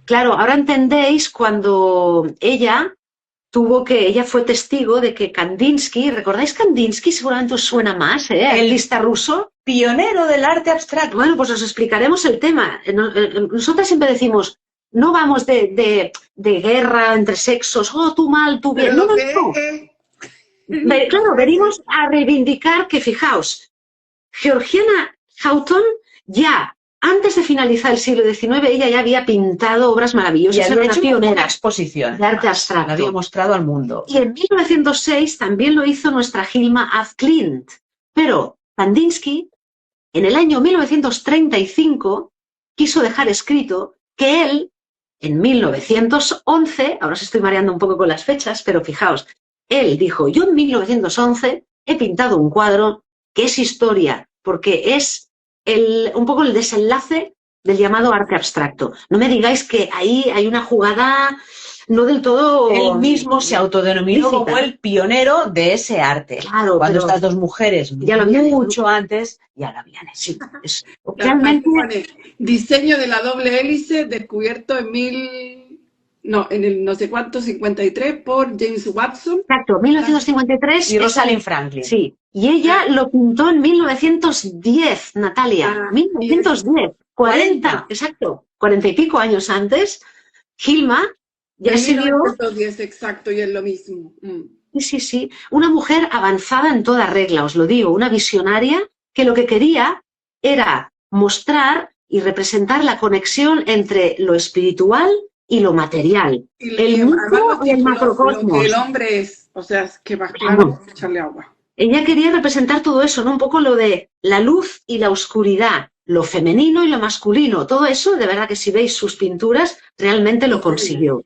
Claro, ahora entendéis cuando ella fue testigo de que Kandinsky, ¿recordáis Kandinsky? Seguramente os suena más, ¿eh? El lista ruso. Pionero del arte abstracto. Bueno, pues os explicaremos el tema. Nosotras siempre decimos, no vamos de guerra entre sexos, oh, tú mal, tú bien. No. Claro, venimos a reivindicar que, fijaos, Georgiana Houghton ya, antes de finalizar el siglo XIX, ella ya había pintado obras maravillosas. Era una pionera exposición de arte abstracto. La había mostrado al mundo. Y en 1906 también lo hizo nuestra Hilma af Klint. Pero Kandinsky, en el año 1935, quiso dejar escrito que él, en 1911, ahora os estoy mareando un poco con las fechas, pero fijaos, él dijo, yo en 1911 he pintado un cuadro que es historia, porque es un poco el desenlace del llamado arte abstracto. No me digáis que ahí hay una jugada no del todo... Él mismo se autodenominó como el pionero de ese arte. Claro, cuando estas dos mujeres, ya lo mucho antes, ya lo habían hecho. Sí, realmente... Diseño de la doble hélice descubierto en el no sé cuánto, 53, por James Watson. Exacto, 1953. Y Rosalind Franklin. Sí, y ella lo pintó en 1910, Natalia. 1910, 40, exacto, 40 y pico años antes. Hilma ya siguió... 1910, exacto, y es lo mismo. Sí, una mujer avanzada en toda regla, os lo digo, una visionaria que lo que quería era mostrar y representar la conexión entre lo espiritual y lo material, el mito y el macrocosmos. Lo que el hombre es, o sea, es que va claro echarle agua. ella quería representar todo eso, ¿no? Un poco lo de la luz y la oscuridad, lo femenino y lo masculino. Todo eso, de verdad que si veis sus pinturas, realmente lo consiguió.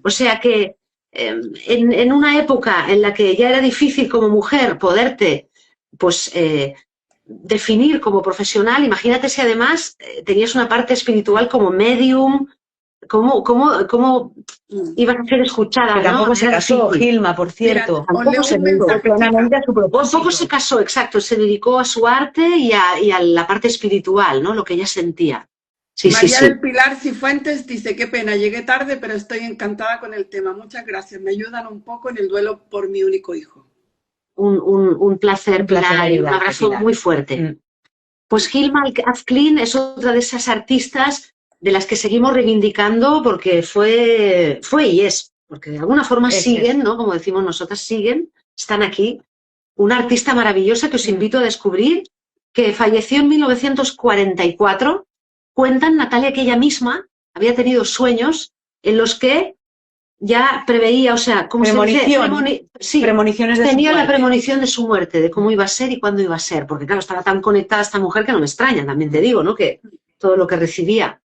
O sea que en una época en la que ya era difícil como mujer poderte, pues, definir como profesional, imagínate si además tenías una parte espiritual como medium, cómo ibas a ser escuchada, Que ¿no? tampoco se Era casó, difícil. Gilma, por cierto. Mira, os leo Tampoco se un dedicó mensaje, plenamente a su propósito. Tampoco se casó, exacto, se dedicó a su arte y a la parte espiritual, ¿no? Lo que ella sentía. Sí, sí, María sí. del Pilar Cifuentes dice, qué pena, llegué tarde, pero estoy encantada con el tema. Muchas gracias, me ayudan un poco en el duelo por mi único hijo. Un placer, Un placer Pilar, y un ayudarte, abrazo Pilar. muy fuerte. Pues Gilma Azclin es otra de esas artistas de las que seguimos reivindicando porque fue y es, porque de alguna forma siguen, ¿no? Como decimos nosotras, siguen, están aquí. Una artista maravillosa que os invito a descubrir, que falleció en 1944. Cuentan, Natalia, que ella misma había tenido sueños en los que ya preveía, o sea, ¿cómo se dice? Sí, Premoniciones de tenía su la muerte. premonición de su muerte, de cómo iba a ser y cuándo iba a ser, porque claro, estaba tan conectada esta mujer que no me extraña, también te digo, ¿no? Que todo lo que recibía.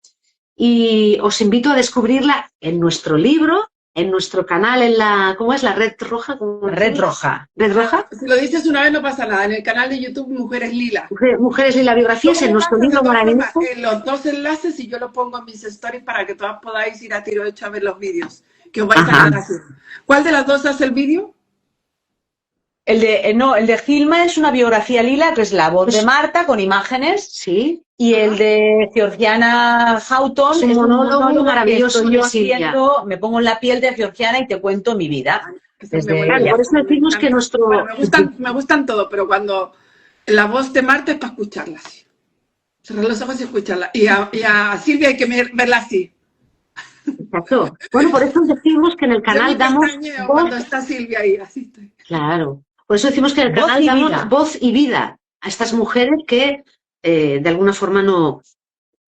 Y os invito a descubrirla en nuestro libro, en nuestro canal, en la, ¿cómo es? La Red Roja. Red Roja. Red Roja. Si lo dices una vez no pasa nada. En el canal de YouTube Mujeres Lila. Mujeres Lila Biografías, en nuestro libro maravilloso. En los dos enlaces y yo lo pongo en mis stories para que todas podáis ir a tiro hecho a ver los vídeos. Que os vais a quedar así. ¿Cuál de las dos hace el vídeo? El de Gilma es una biografía lila, que es la voz de Marta con imágenes. Sí. Y el de Georgiana Houghton es un monólogo maravilloso que estoy yo haciendo, me pongo en la piel de Georgiana y te cuento mi vida. Claro, por eso decimos que nuestro... Bueno, me gustan todo, pero cuando la voz de Marta es para escucharla así. Cerrar los ojos y escucharla. Y a Silvia hay que verla así. Exacto. Bueno, por eso decimos que en el canal damos voz... Cuando está Silvia ahí, así estoy. Claro. Por eso decimos que en el canal damos voz y vida a estas mujeres que de alguna forma no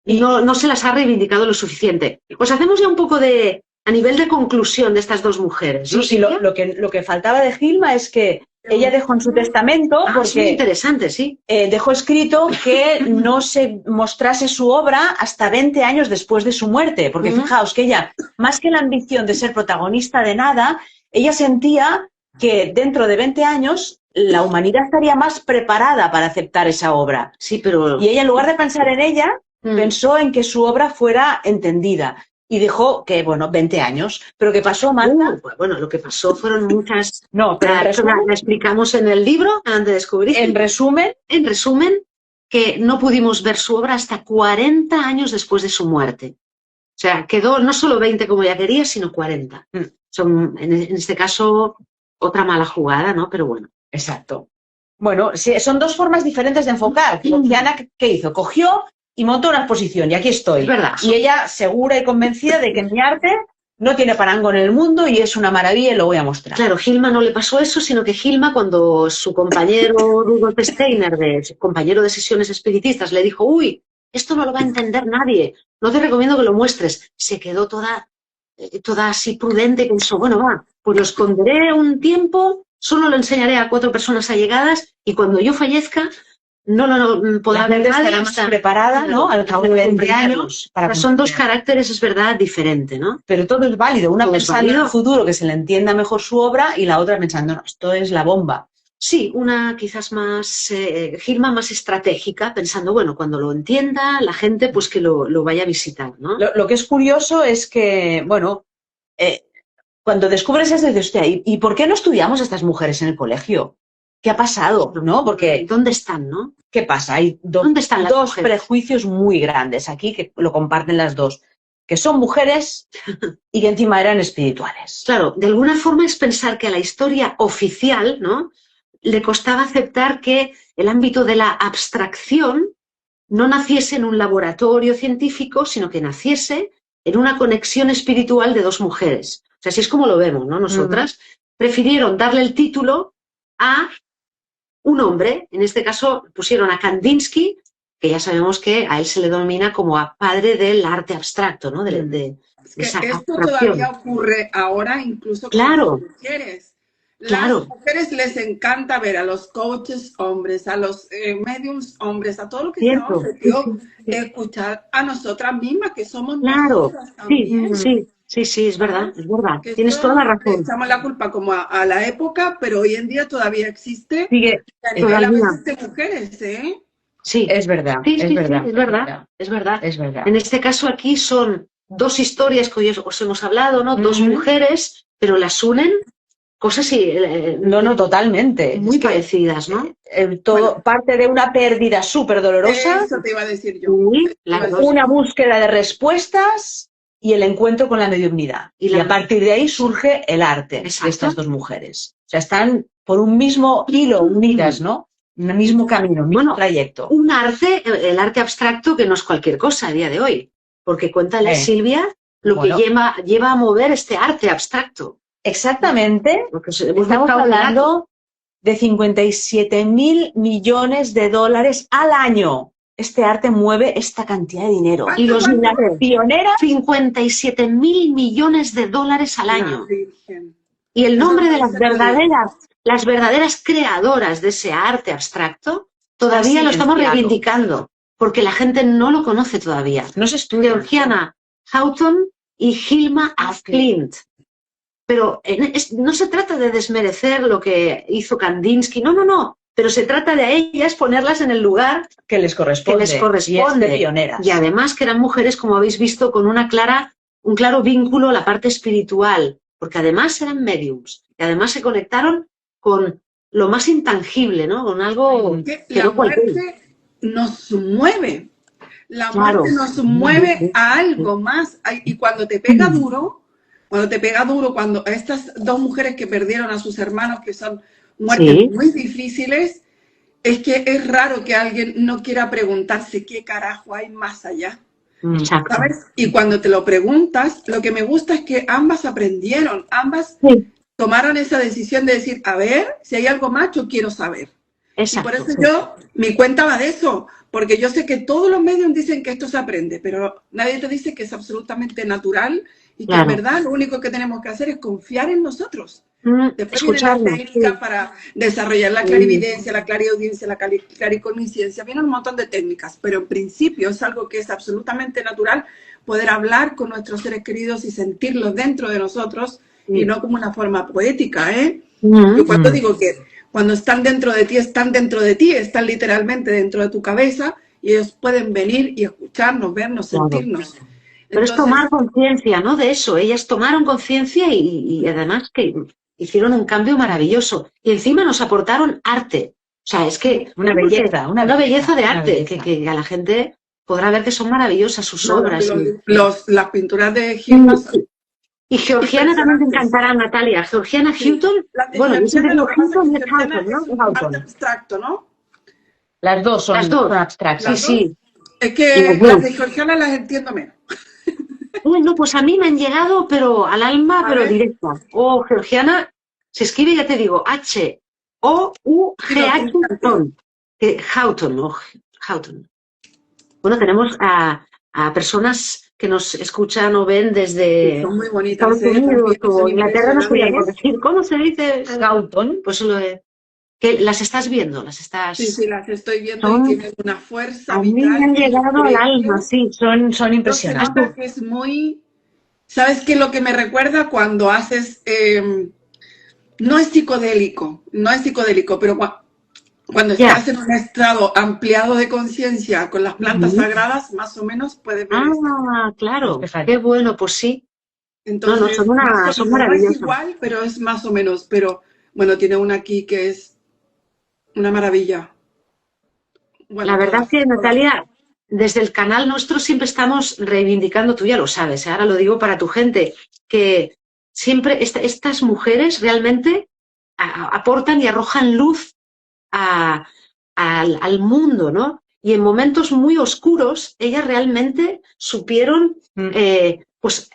se las ha reivindicado lo suficiente. Pues hacemos ya un poco de, a nivel de conclusión de estas dos mujeres, ¿no? Sí, lo que faltaba de Gilma es que ella dejó en su testamento, porque es muy interesante, sí. Dejó escrito que no se mostrase su obra hasta 20 años después de su muerte, porque fijaos que ella, más que la ambición de ser protagonista de nada, ella sentía que dentro de 20 años la humanidad estaría más preparada para aceptar esa obra. Sí, pero... Y ella, en lugar de pensar en ella, pensó en que su obra fuera entendida. Y dijo que, 20 años. ¿Pero qué pasó, Marta? Bueno, lo que pasó fueron muchas... No, pero la explicamos en el libro, antes de descubrir. En resumen, que no pudimos ver su obra hasta 40 años después de su muerte. O sea, quedó no solo 20 como ella quería, sino 40. Son, en este caso, otra mala jugada, ¿no? Pero bueno. Exacto. Bueno, son dos formas diferentes de enfocar. Diana, ¿qué hizo? Cogió y montó una exposición, y aquí estoy. Es verdad. Y ella segura y convencida de que mi arte no tiene parangón en el mundo y es una maravilla y lo voy a mostrar. Claro, Gilma no le pasó eso, sino que Gilma, cuando su compañero Rudolf Steiner, compañero de sesiones espiritistas, le dijo, uy, esto no lo va a entender nadie, no te recomiendo que lo muestres, se quedó toda así prudente y pensó, bueno, va, pues lo esconderé un tiempo, solo lo enseñaré a 4 personas allegadas y cuando yo fallezca no lo podrá ver nadie. Estará más preparada, ¿no? Al cabo de 20 años. Son dos caracteres, es verdad, diferentes, ¿no? Pero todo es válido. Una pensando en el futuro, que se le entienda mejor su obra, y la otra pensando, no, esto es la bomba. Sí, una quizás más, Gilma más estratégica, pensando, bueno, cuando lo entienda la gente, pues que lo vaya a visitar, ¿no? Lo que es curioso es que, cuando descubres eso, dices, hostia, ¿y por qué no estudiamos a estas mujeres en el colegio? ¿Qué ha pasado? ¿No? Porque ¿dónde están, no? ¿Qué pasa? Hay ¿Dónde están las dos mujeres? prejuicios muy grandes aquí que lo comparten las dos, que son mujeres y que encima eran espirituales. Claro, de alguna forma es pensar que a la historia oficial, ¿no?, le costaba aceptar que el ámbito de la abstracción no naciese en un laboratorio científico, sino que naciese en una conexión espiritual de dos mujeres. O sea, así es como lo vemos, ¿no? Nosotras prefirieron darle el título a un hombre, en este caso pusieron a Kandinsky, que ya sabemos que a él se le denomina como a padre del arte abstracto, ¿no? De es que esa esto abstracción. todavía ocurre ahora incluso con claro. las mujeres. Las Claro, mujeres les encanta ver a los coaches hombres, a los mediums hombres, a todo lo que sea cierto, hombre, sí, tío, sí, sí. escuchar a nosotras mismas, que somos Claro, nosotras sí, también, sí, sí, sí, es verdad, ¿sabes? es verdad. Que Tienes esto toda la le razón. echamos la culpa como a la época, pero hoy en día todavía existe Sigue, a nivel a Todavía, veces de mujeres, ¿eh? sí, es verdad, sí, es sí, sí, verdad, es es verdad, verdad, es verdad. es verdad. En este caso aquí son dos historias que hoy os hemos hablado, ¿no? Dos Ujú. mujeres, pero las unen cosas No, no, totalmente. muy Es que parecidas, ¿no? Bueno, todo parte de una pérdida súper dolorosa, eso te iba a decir yo. Sí, Eso te iba las a decir dos. una yo. búsqueda de respuestas y el encuentro con la mediunidad. Y Y a la, partir de ahí surge el arte de exacto. estas dos mujeres. O sea, están por un mismo hilo unidas, ¿no? Un mismo camino, un mismo Bueno, trayecto. un arte, el arte abstracto que no es cualquier cosa a día de hoy, porque cuéntale, Silvia, lo Bueno, que lleva a mover este arte abstracto. exactamente, Porque hemos estamos buscado el dato. hablando de 57.000 millones de dólares al año. Este arte mueve esta cantidad de dinero. Y los las pioneras, 57.000 millones de dólares al La año. Virgen. Y el Eso nombre lo de dice nadie. las verdaderas creadoras de ese arte abstracto, todavía son lo estamos silenciados. reivindicando, porque la gente no lo conoce todavía. No se estudia. Georgiana Houghton y Hilma af Klint. Pero no se trata de desmerecer lo que hizo Kandinsky, no, no, no. Pero se trata de ellas ponerlas en el lugar que les corresponde. que les corresponde. Y es de pioneras. Y además que eran mujeres, como habéis visto, con un claro vínculo a la parte espiritual, porque además eran mediums, y además se conectaron con lo más intangible, ¿no? Con algo Que que la no cualquiera. muerte nos mueve. La Claro. muerte nos mueve a algo más. Y cuando te pega duro, cuando estas dos mujeres que perdieron a sus hermanos, que son muertes Sí. muy difíciles, es que es raro que alguien no quiera preguntarse qué carajo hay más allá. Exacto. ¿Sabes? Y cuando te lo preguntas, lo que me gusta es que ambas aprendieron, ambas Sí. tomaron esa decisión de decir, a ver, si hay algo más, yo quiero saber. Exacto. Y por eso mi cuenta va de eso, porque yo sé que todos los medios dicen que esto se aprende, pero nadie te dice que es absolutamente natural y que en verdad lo único que tenemos que hacer es confiar en nosotros. Después vienen las técnicas para desarrollar la clarividencia, la clariaudiencia, la claricognoscencia, vienen un montón de técnicas, pero en principio es algo que es absolutamente natural poder hablar con nuestros seres queridos y sentirlos dentro de nosotros y no como una forma poética, ¿eh? Yo cuando digo que cuando están dentro de ti, están literalmente dentro de tu cabeza y ellos pueden venir y escucharnos, vernos, sentirnos. Pero entonces, es tomar conciencia, ¿no? De eso. Ellas tomaron conciencia y además que hicieron un cambio maravilloso. Y encima nos aportaron arte. O sea, es que una belleza de arte, que a la gente podrá ver que son maravillosas sus obras. Las pinturas de Hilma. Y Georgiana también te encantará, Natalia. Georgiana Houghton. Bueno, yo siempre digo Houghton y es Houghton, ¿no? Arte abstracto, ¿no? Las dos son abstractas. Sí. Es que las de Georgiana las entiendo menos. Bueno, pues a mí me han llegado, pero al alma, pero directa. Georgiana, se escribe, ya te digo, H-O-U-G-H-Ton. Houghton. Bueno, tenemos a personas que nos escuchan o ven desde Estados Unidos o Inglaterra, nos podrían decir, ¿cómo se dice Houghton? Pues que las estás viendo, Sí, las estoy viendo y tienen una fuerza a mí me han llegado al alma, sí, son impresionantes. Se nota que es muy... ¿Sabes qué? Lo que me recuerda cuando haces... no es psicodélico, pero cuando estás en un estado ampliado de conciencia con las plantas sagradas, más o menos puedes ver claro, qué bueno, pues sí. Entonces, son maravillosas. No es igual, pero es más o menos. Pero bueno, tiene una aquí que es una maravilla. Bueno, la verdad que, Natalia, desde el canal nuestro siempre estamos reivindicando, tú ya lo sabes, ahora lo digo para tu gente, que siempre estas mujeres realmente aportan y arrojan luz al mundo, ¿no? Y en momentos muy oscuros, ellas realmente supieron, pues,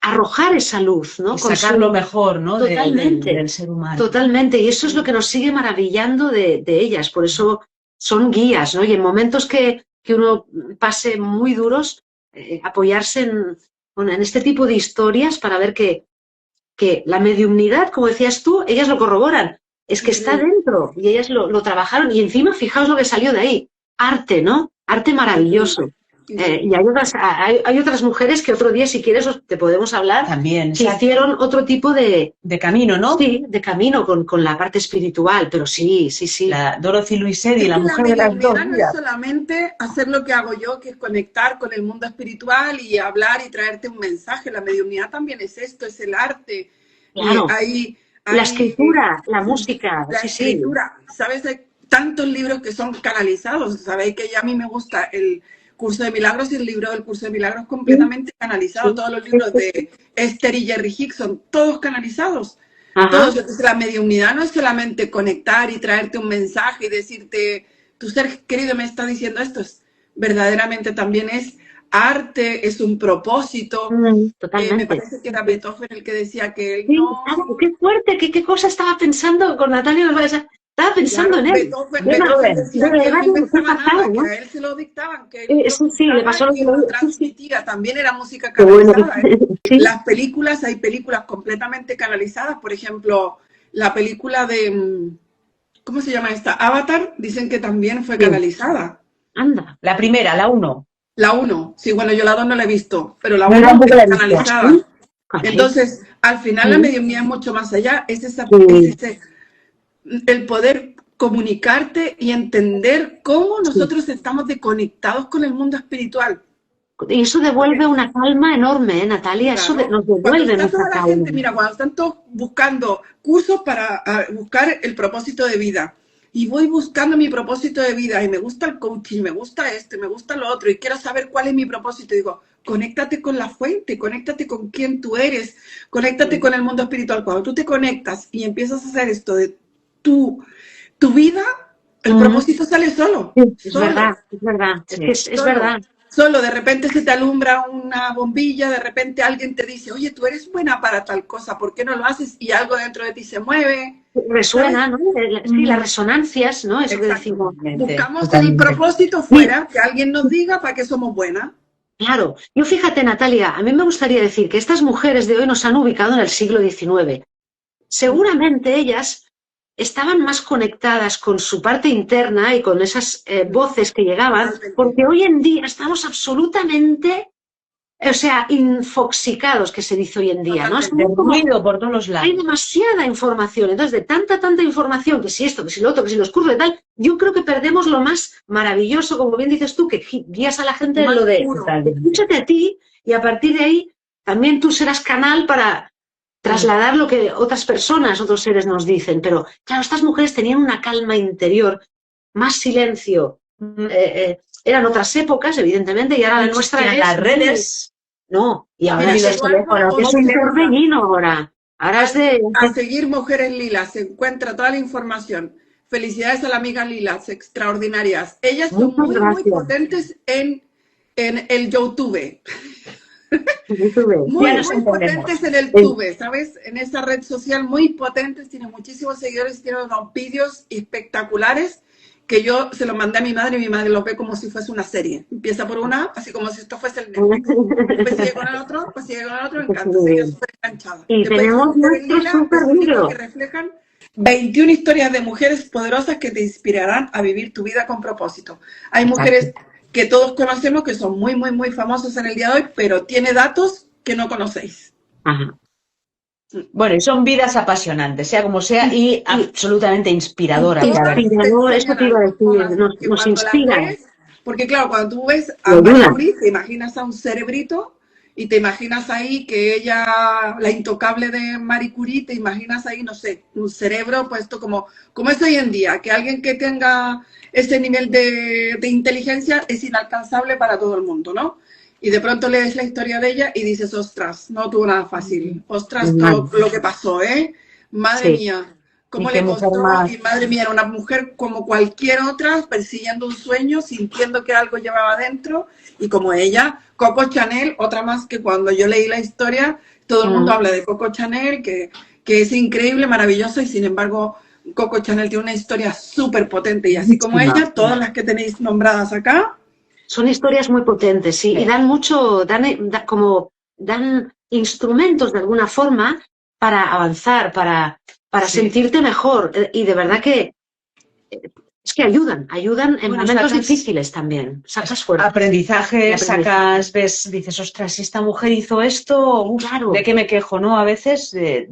arrojar esa luz, ¿no? Y sacar lo mejor, ¿no? Totalmente. Del ser humano. Totalmente. Y eso es lo que nos sigue maravillando de ellas. Por eso son guías, ¿no? Y en momentos que uno pase muy duros, apoyarse en este tipo de historias para ver que que la mediumnidad, como decías tú, ellas lo corroboran. Es que está dentro y ellas lo trabajaron y encima fijaos lo que salió de ahí. Arte, ¿no? Arte maravilloso. Y hay otras mujeres que otro día, si quieres, te podemos hablar, También, que hicieron otro tipo de camino, ¿no? Sí, de camino con la parte espiritual, pero sí. La Dorothy Louise Eddy, la mujer de las dos mediunidad no es vidas. solamente hacer lo que hago yo, que es conectar con el mundo espiritual y hablar y traerte un mensaje. La mediunidad también es esto, es el arte. Claro. La escritura, la música. La escritura. ¿Sabes? Hay tantos libros que son canalizados. Sabéis que ya a mí me gusta el Curso de Milagros y el libro del Curso de Milagros completamente canalizado. Todos los libros de Esther y Jerry Hicks son todos canalizados. Todos. Entonces, la mediunidad no es solamente conectar y traerte un mensaje y decirte, tu ser querido me está diciendo esto. Verdaderamente también es arte, es un propósito. Totalmente. Me parece que era Beethoven el que decía que él no... Claro, qué fuerte, qué cosa estaba pensando con Natalia. Estaba pensando en él. Beethoven decía que él no inventaba nada, que a él se lo dictaban, que él le pasó lo transmitía. También era música canalizada. Las películas, hay películas completamente canalizadas. Por ejemplo, la película de... ¿Cómo se llama esta? Avatar, dicen que también fue canalizada. Anda. La primera, la 1. La 1. Sí, bueno, yo la 2 no la he visto, pero la 1 es canalizada. Entonces, al final la mediunidad es mucho más allá. Es el poder comunicarte y entender cómo nosotros estamos desconectados con el mundo espiritual. Y eso devuelve una calma enorme, Natalia. Claro. Eso nos devuelve nuestra calma. Mira, cuando están todos buscando cursos para buscar el propósito de vida, y voy buscando mi propósito de vida, y me gusta el coaching, me gusta esto, me gusta lo otro, y quiero saber cuál es mi propósito, y digo, conéctate con la fuente, conéctate con quién tú eres, conéctate con el mundo espiritual. Cuando tú te conectas y empiezas a hacer esto de tu vida, el propósito sale solo. Es verdad, es verdad. Es verdad. Solo, de repente se te alumbra una bombilla, de repente alguien te dice, oye, tú eres buena para tal cosa, ¿por qué no lo haces? Y algo dentro de ti se mueve. Resuena, ¿no? Sí, las resonancias, ¿no? Eso que decimos. Buscamos el propósito fuera, que alguien nos diga para qué somos buenas. Claro. Yo fíjate, Natalia, a mí me gustaría decir que estas mujeres de hoy nos han ubicado en el siglo XIX. Seguramente ellas estaban más conectadas con su parte interna y con esas voces que llegaban, porque hoy en día estamos absolutamente, infoxicados, que se dice hoy en día, ¿no? Ruido por todos los lados. Hay demasiada información, entonces de tanta información, que si esto, que si lo otro, que si los cursos y tal, yo creo que perdemos lo más maravilloso, como bien dices tú, que guías a la gente en lo de escúchate a ti y a partir de ahí también tú serás canal para trasladar lo que otras personas, otros seres nos dicen. Pero, claro, estas mujeres tenían una calma interior, más silencio. Eran otras épocas, evidentemente, y ahora la nuestra es... las redes. No, y ahora es un torbellino ahora. Ahora es de... A seguir Mujeres Lilas, se encuentra toda la información. Felicidades a la amiga Lilas, extraordinarias. Ellas son muy potentes en el YouTube. Muy potentes en el Tube, ¿sabes? En esa red social muy potentes, tiene muchísimos seguidores, tiene unos vídeos espectaculares que yo se los mandé a mi madre y mi madre los ve como si fuese una serie. Empieza por una, así como si esto fuese el Netflix. Después sigue con el otro, pues sigue con el otro, me encanta, sigue súper enganchada. Y tenemos nuestros libros que reflejan 21 historias de mujeres poderosas que te inspirarán a vivir tu vida con propósito. Hay mujeres que todos conocemos, que son muy famosas en el día de hoy, pero tiene datos que no conocéis. Ajá. Bueno, y son vidas apasionantes, sea como sea, y absolutamente inspiradoras. Inspirador, eso te iba a decir, nos inspiran. Porque claro, cuando tú ves a Marie Curie, te imaginas a un cerebrito, y te imaginas ahí que ella, la intocable de Marie Curie, te imaginas ahí, no sé, un cerebro puesto como es hoy en día, que alguien que tenga ese nivel de inteligencia es inalcanzable para todo el mundo, ¿no? Y de pronto lees la historia de ella y dices, ostras, no tuvo nada fácil, ostras, todo lo que pasó, ¿eh? Madre mía, cómo le costó, y madre mía, era una mujer como cualquier otra, persiguiendo un sueño, sintiendo que algo llevaba dentro, y como ella, Coco Chanel, otra más que cuando yo leí la historia, todo el mundo habla de Coco Chanel, que es increíble, maravillosa, y sin embargo, Coco Chanel tiene una historia súper potente, y así como ella, todas las que tenéis nombradas acá. Son historias muy potentes, sí, y dan mucho, dan instrumentos de alguna forma para avanzar, para sentirte mejor. Y de verdad que es que ayudan en momentos difíciles también. Sacas fuerza. Aprendizaje, sacas, ves, dices, ostras, si esta mujer hizo esto, claro. ¿De qué me quejo, no? A veces de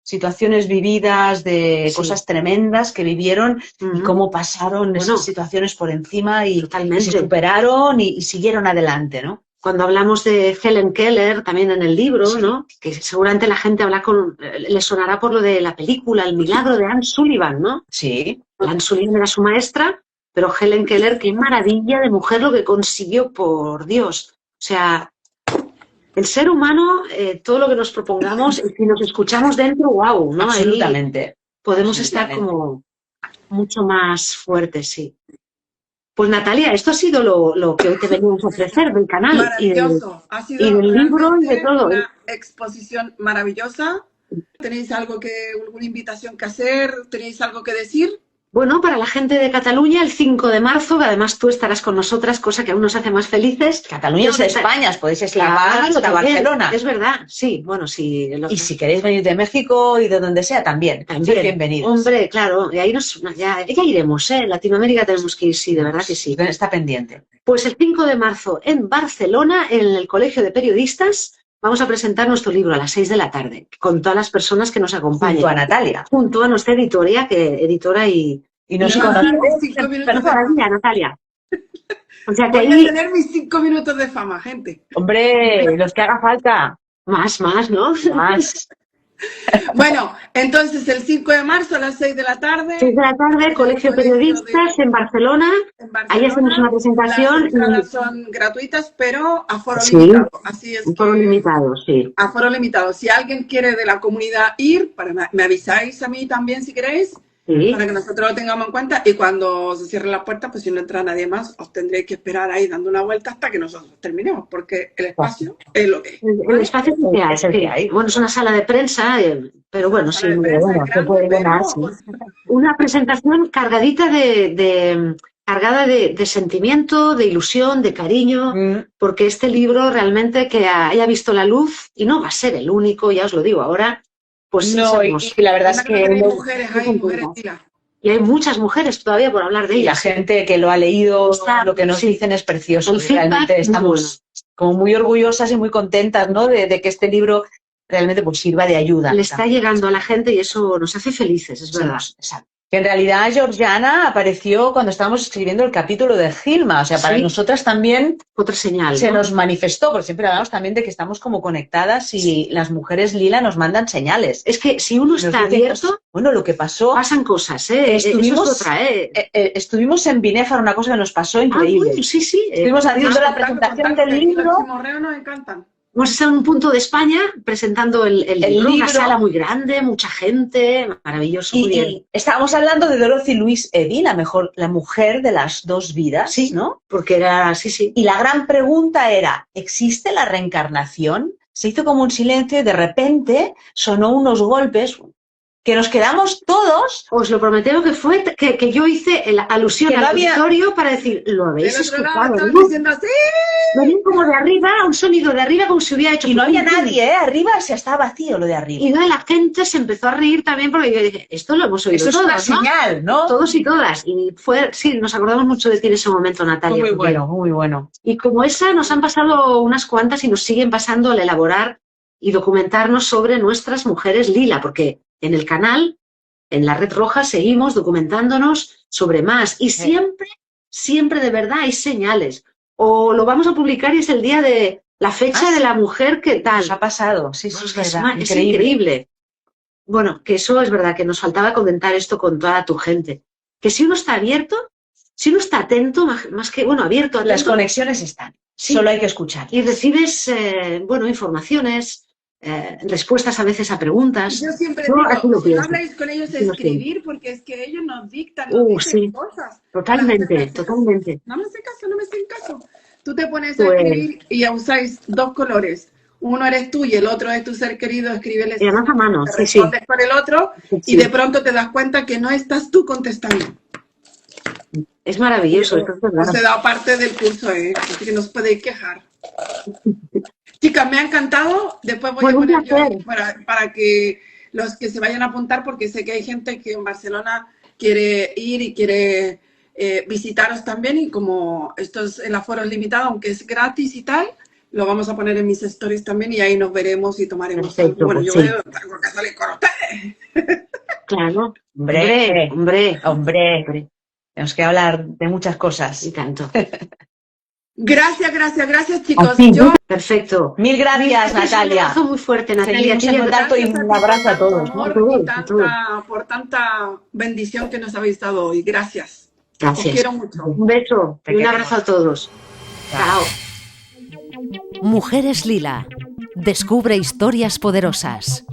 situaciones vividas, de cosas tremendas que vivieron y cómo pasaron esas situaciones por encima y se superaron y siguieron adelante, ¿no? Cuando hablamos de Helen Keller, también en el libro, ¿no? Que seguramente la gente le sonará por lo de la película El milagro de Anne Sullivan, ¿no? Sí. Anne Sullivan era su maestra, pero Helen Keller, qué maravilla de mujer lo que consiguió, por Dios. O sea, el ser humano, todo lo que nos propongamos, si nos escuchamos dentro, wow, ¿no? Absolutamente. Ahí podemos estar como mucho más fuertes, sí. Pues Natalia, esto ha sido lo que hoy te venimos a ofrecer del canal. Maravilloso. Ha sido y del libro y de todo. Una exposición maravillosa. ¿Tenéis alguna invitación que hacer? ¿Tenéis algo que decir? Bueno, para la gente de Cataluña, el 5 de marzo, que además tú estarás con nosotras, cosa que aún nos hace más felices. Cataluña es de España, os podéis escapar hasta Barcelona. Es verdad, sí, bueno, sí. Y si queréis venir de México y de donde sea, también. Sois bienvenidos. Hombre, claro, y ahí ya iremos, ¿eh? En Latinoamérica tenemos que ir, sí, de verdad que sí. Está pendiente. Pues el 5 de marzo en Barcelona, en el Colegio de Periodistas, vamos a presentar nuestro libro a las 6 de la tarde, con todas las personas que nos acompañan. Junto a Natalia. Junto a nuestra editora y nos conoce. Natalia. O sea, voy a tener mis 5 minutos de fama, gente. Hombre, los que haga falta. Más, ¿no? Más. Bueno, entonces el 5 de marzo a las 6 de la tarde. 6 de la tarde, Colegio Periodistas en Barcelona. Ahí hacemos una presentación. Las entradas son gratuitas, pero aforo limitado. Así es. Aforo limitado, sí. Aforo limitado. Si alguien quiere de la comunidad ir, me avisáis a mí también si queréis. Sí. Para que nosotros lo tengamos en cuenta, y cuando se cierre la puerta, pues si no entra nadie más, os tendréis que esperar ahí dando una vuelta hasta que nosotros terminemos, porque el espacio es lo que es. El espacio es el que hay. Bueno, es una sala de prensa, pero bueno, sí, se puede llenar. Sí. Una presentación cargadita cargada de sentimiento, de ilusión, de cariño, porque este libro realmente que haya visto la luz, y no va a ser el único, ya os lo digo ahora. Pues no, y la verdad es que hay mujeres, y hay muchas mujeres todavía por hablar de ellas. Y la gente que lo ha leído, lo que nos dicen es precioso. Realmente estamos como muy orgullosas y muy contentas, ¿no? De que este libro realmente pues sirva de ayuda. Le está llegando a la gente y eso nos hace felices, es verdad. Exacto. Que en realidad Georgiana apareció cuando estábamos escribiendo el capítulo de Gilma, o sea, para nosotras también otra señal, se nos manifestó, porque siempre hablamos también de que estamos como conectadas y las mujeres lila nos mandan señales. Es que si uno está abierto, bueno, lo que pasó... Pasan cosas, ¿eh? Estuvimos en Binéfar, una cosa que nos pasó increíble. Bueno, sí. Estuvimos haciendo la presentación del libro. Los chimorreos nos encantan. Hemos estado en un punto de España presentando el libro, una sala muy grande, mucha gente, maravilloso. Y estábamos hablando de Dorothy Louise Eddy, la mujer de las dos vidas, sí, ¿no? Porque era, sí. Y la gran pregunta era, ¿existe la reencarnación? Se hizo como un silencio y de repente sonó unos golpes que nos quedamos todos. Os lo prometo que fue que yo hice la alusión al auditorio para decir, lo habéis escuchado, ¿no? Diciendo así. Venía como de arriba, un sonido de arriba como si hubiera hecho... Y no había nadie, ¿eh? Arriba se estaba vacío lo de arriba. Y la gente se empezó a reír también porque yo dije, esto lo hemos oído todos, ¿no? Eso es una señal, ¿no? Todos y todas. Y nos acordamos mucho de ti en ese momento, Natalia. Muy bueno, muy bueno. Y como esa nos han pasado unas cuantas y nos siguen pasando al elaborar y documentarnos sobre nuestras mujeres lila, porque en el canal, en la Red Roja, seguimos documentándonos sobre más. Y siempre de verdad hay señales. O lo vamos a publicar y es el día de la fecha de la mujer que tal. Nos ha pasado, sí, es verdad. Es increíble. Bueno, que eso es verdad, que nos faltaba comentar esto con toda tu gente. Que si uno está abierto, si uno está atento, más que, abierto, atento. Las conexiones están, solo hay que escuchar. Y recibes, informaciones, respuestas a veces a preguntas. Yo siempre digo, no habláis con ellos de escribir, porque es que ellos nos dictan, nos dicen cosas. Totalmente. No me hacen caso. Tú te pones a escribir y ya usáis 2 colores. Uno eres tú y el otro es tu ser querido, escríbeles. Y además a mano, te respondes por el otro y de pronto te das cuenta que no estás tú contestando. Es maravilloso. Os he dado parte del curso, así que no os podéis quejar. Chicas, me ha encantado. Después voy a poner yo para que los que se vayan a apuntar, porque sé que hay gente que en Barcelona quiere ir y quiere visitaros también, y como el aforo es limitado, aunque es gratis y tal, lo vamos a poner en mis stories también y ahí nos veremos y tomaremos Perfecto, algo. Bueno, pues yo sí. tengo que salir con ustedes. Claro. Hombre, Hombre. hombre. Tenemos que hablar de muchas cosas. Y tanto. Gracias, chicos. Así, Perfecto. Mil gracias, Un Natalia. abrazo muy fuerte, Natalia. Seguimos en contacto y un abrazo a todos. Amor por tanta bendición que nos habéis dado hoy. Gracias. Gracias. Os quiero mucho. Un beso y un abrazo a todos. Chao. Mujeres Lila. Descubre historias poderosas.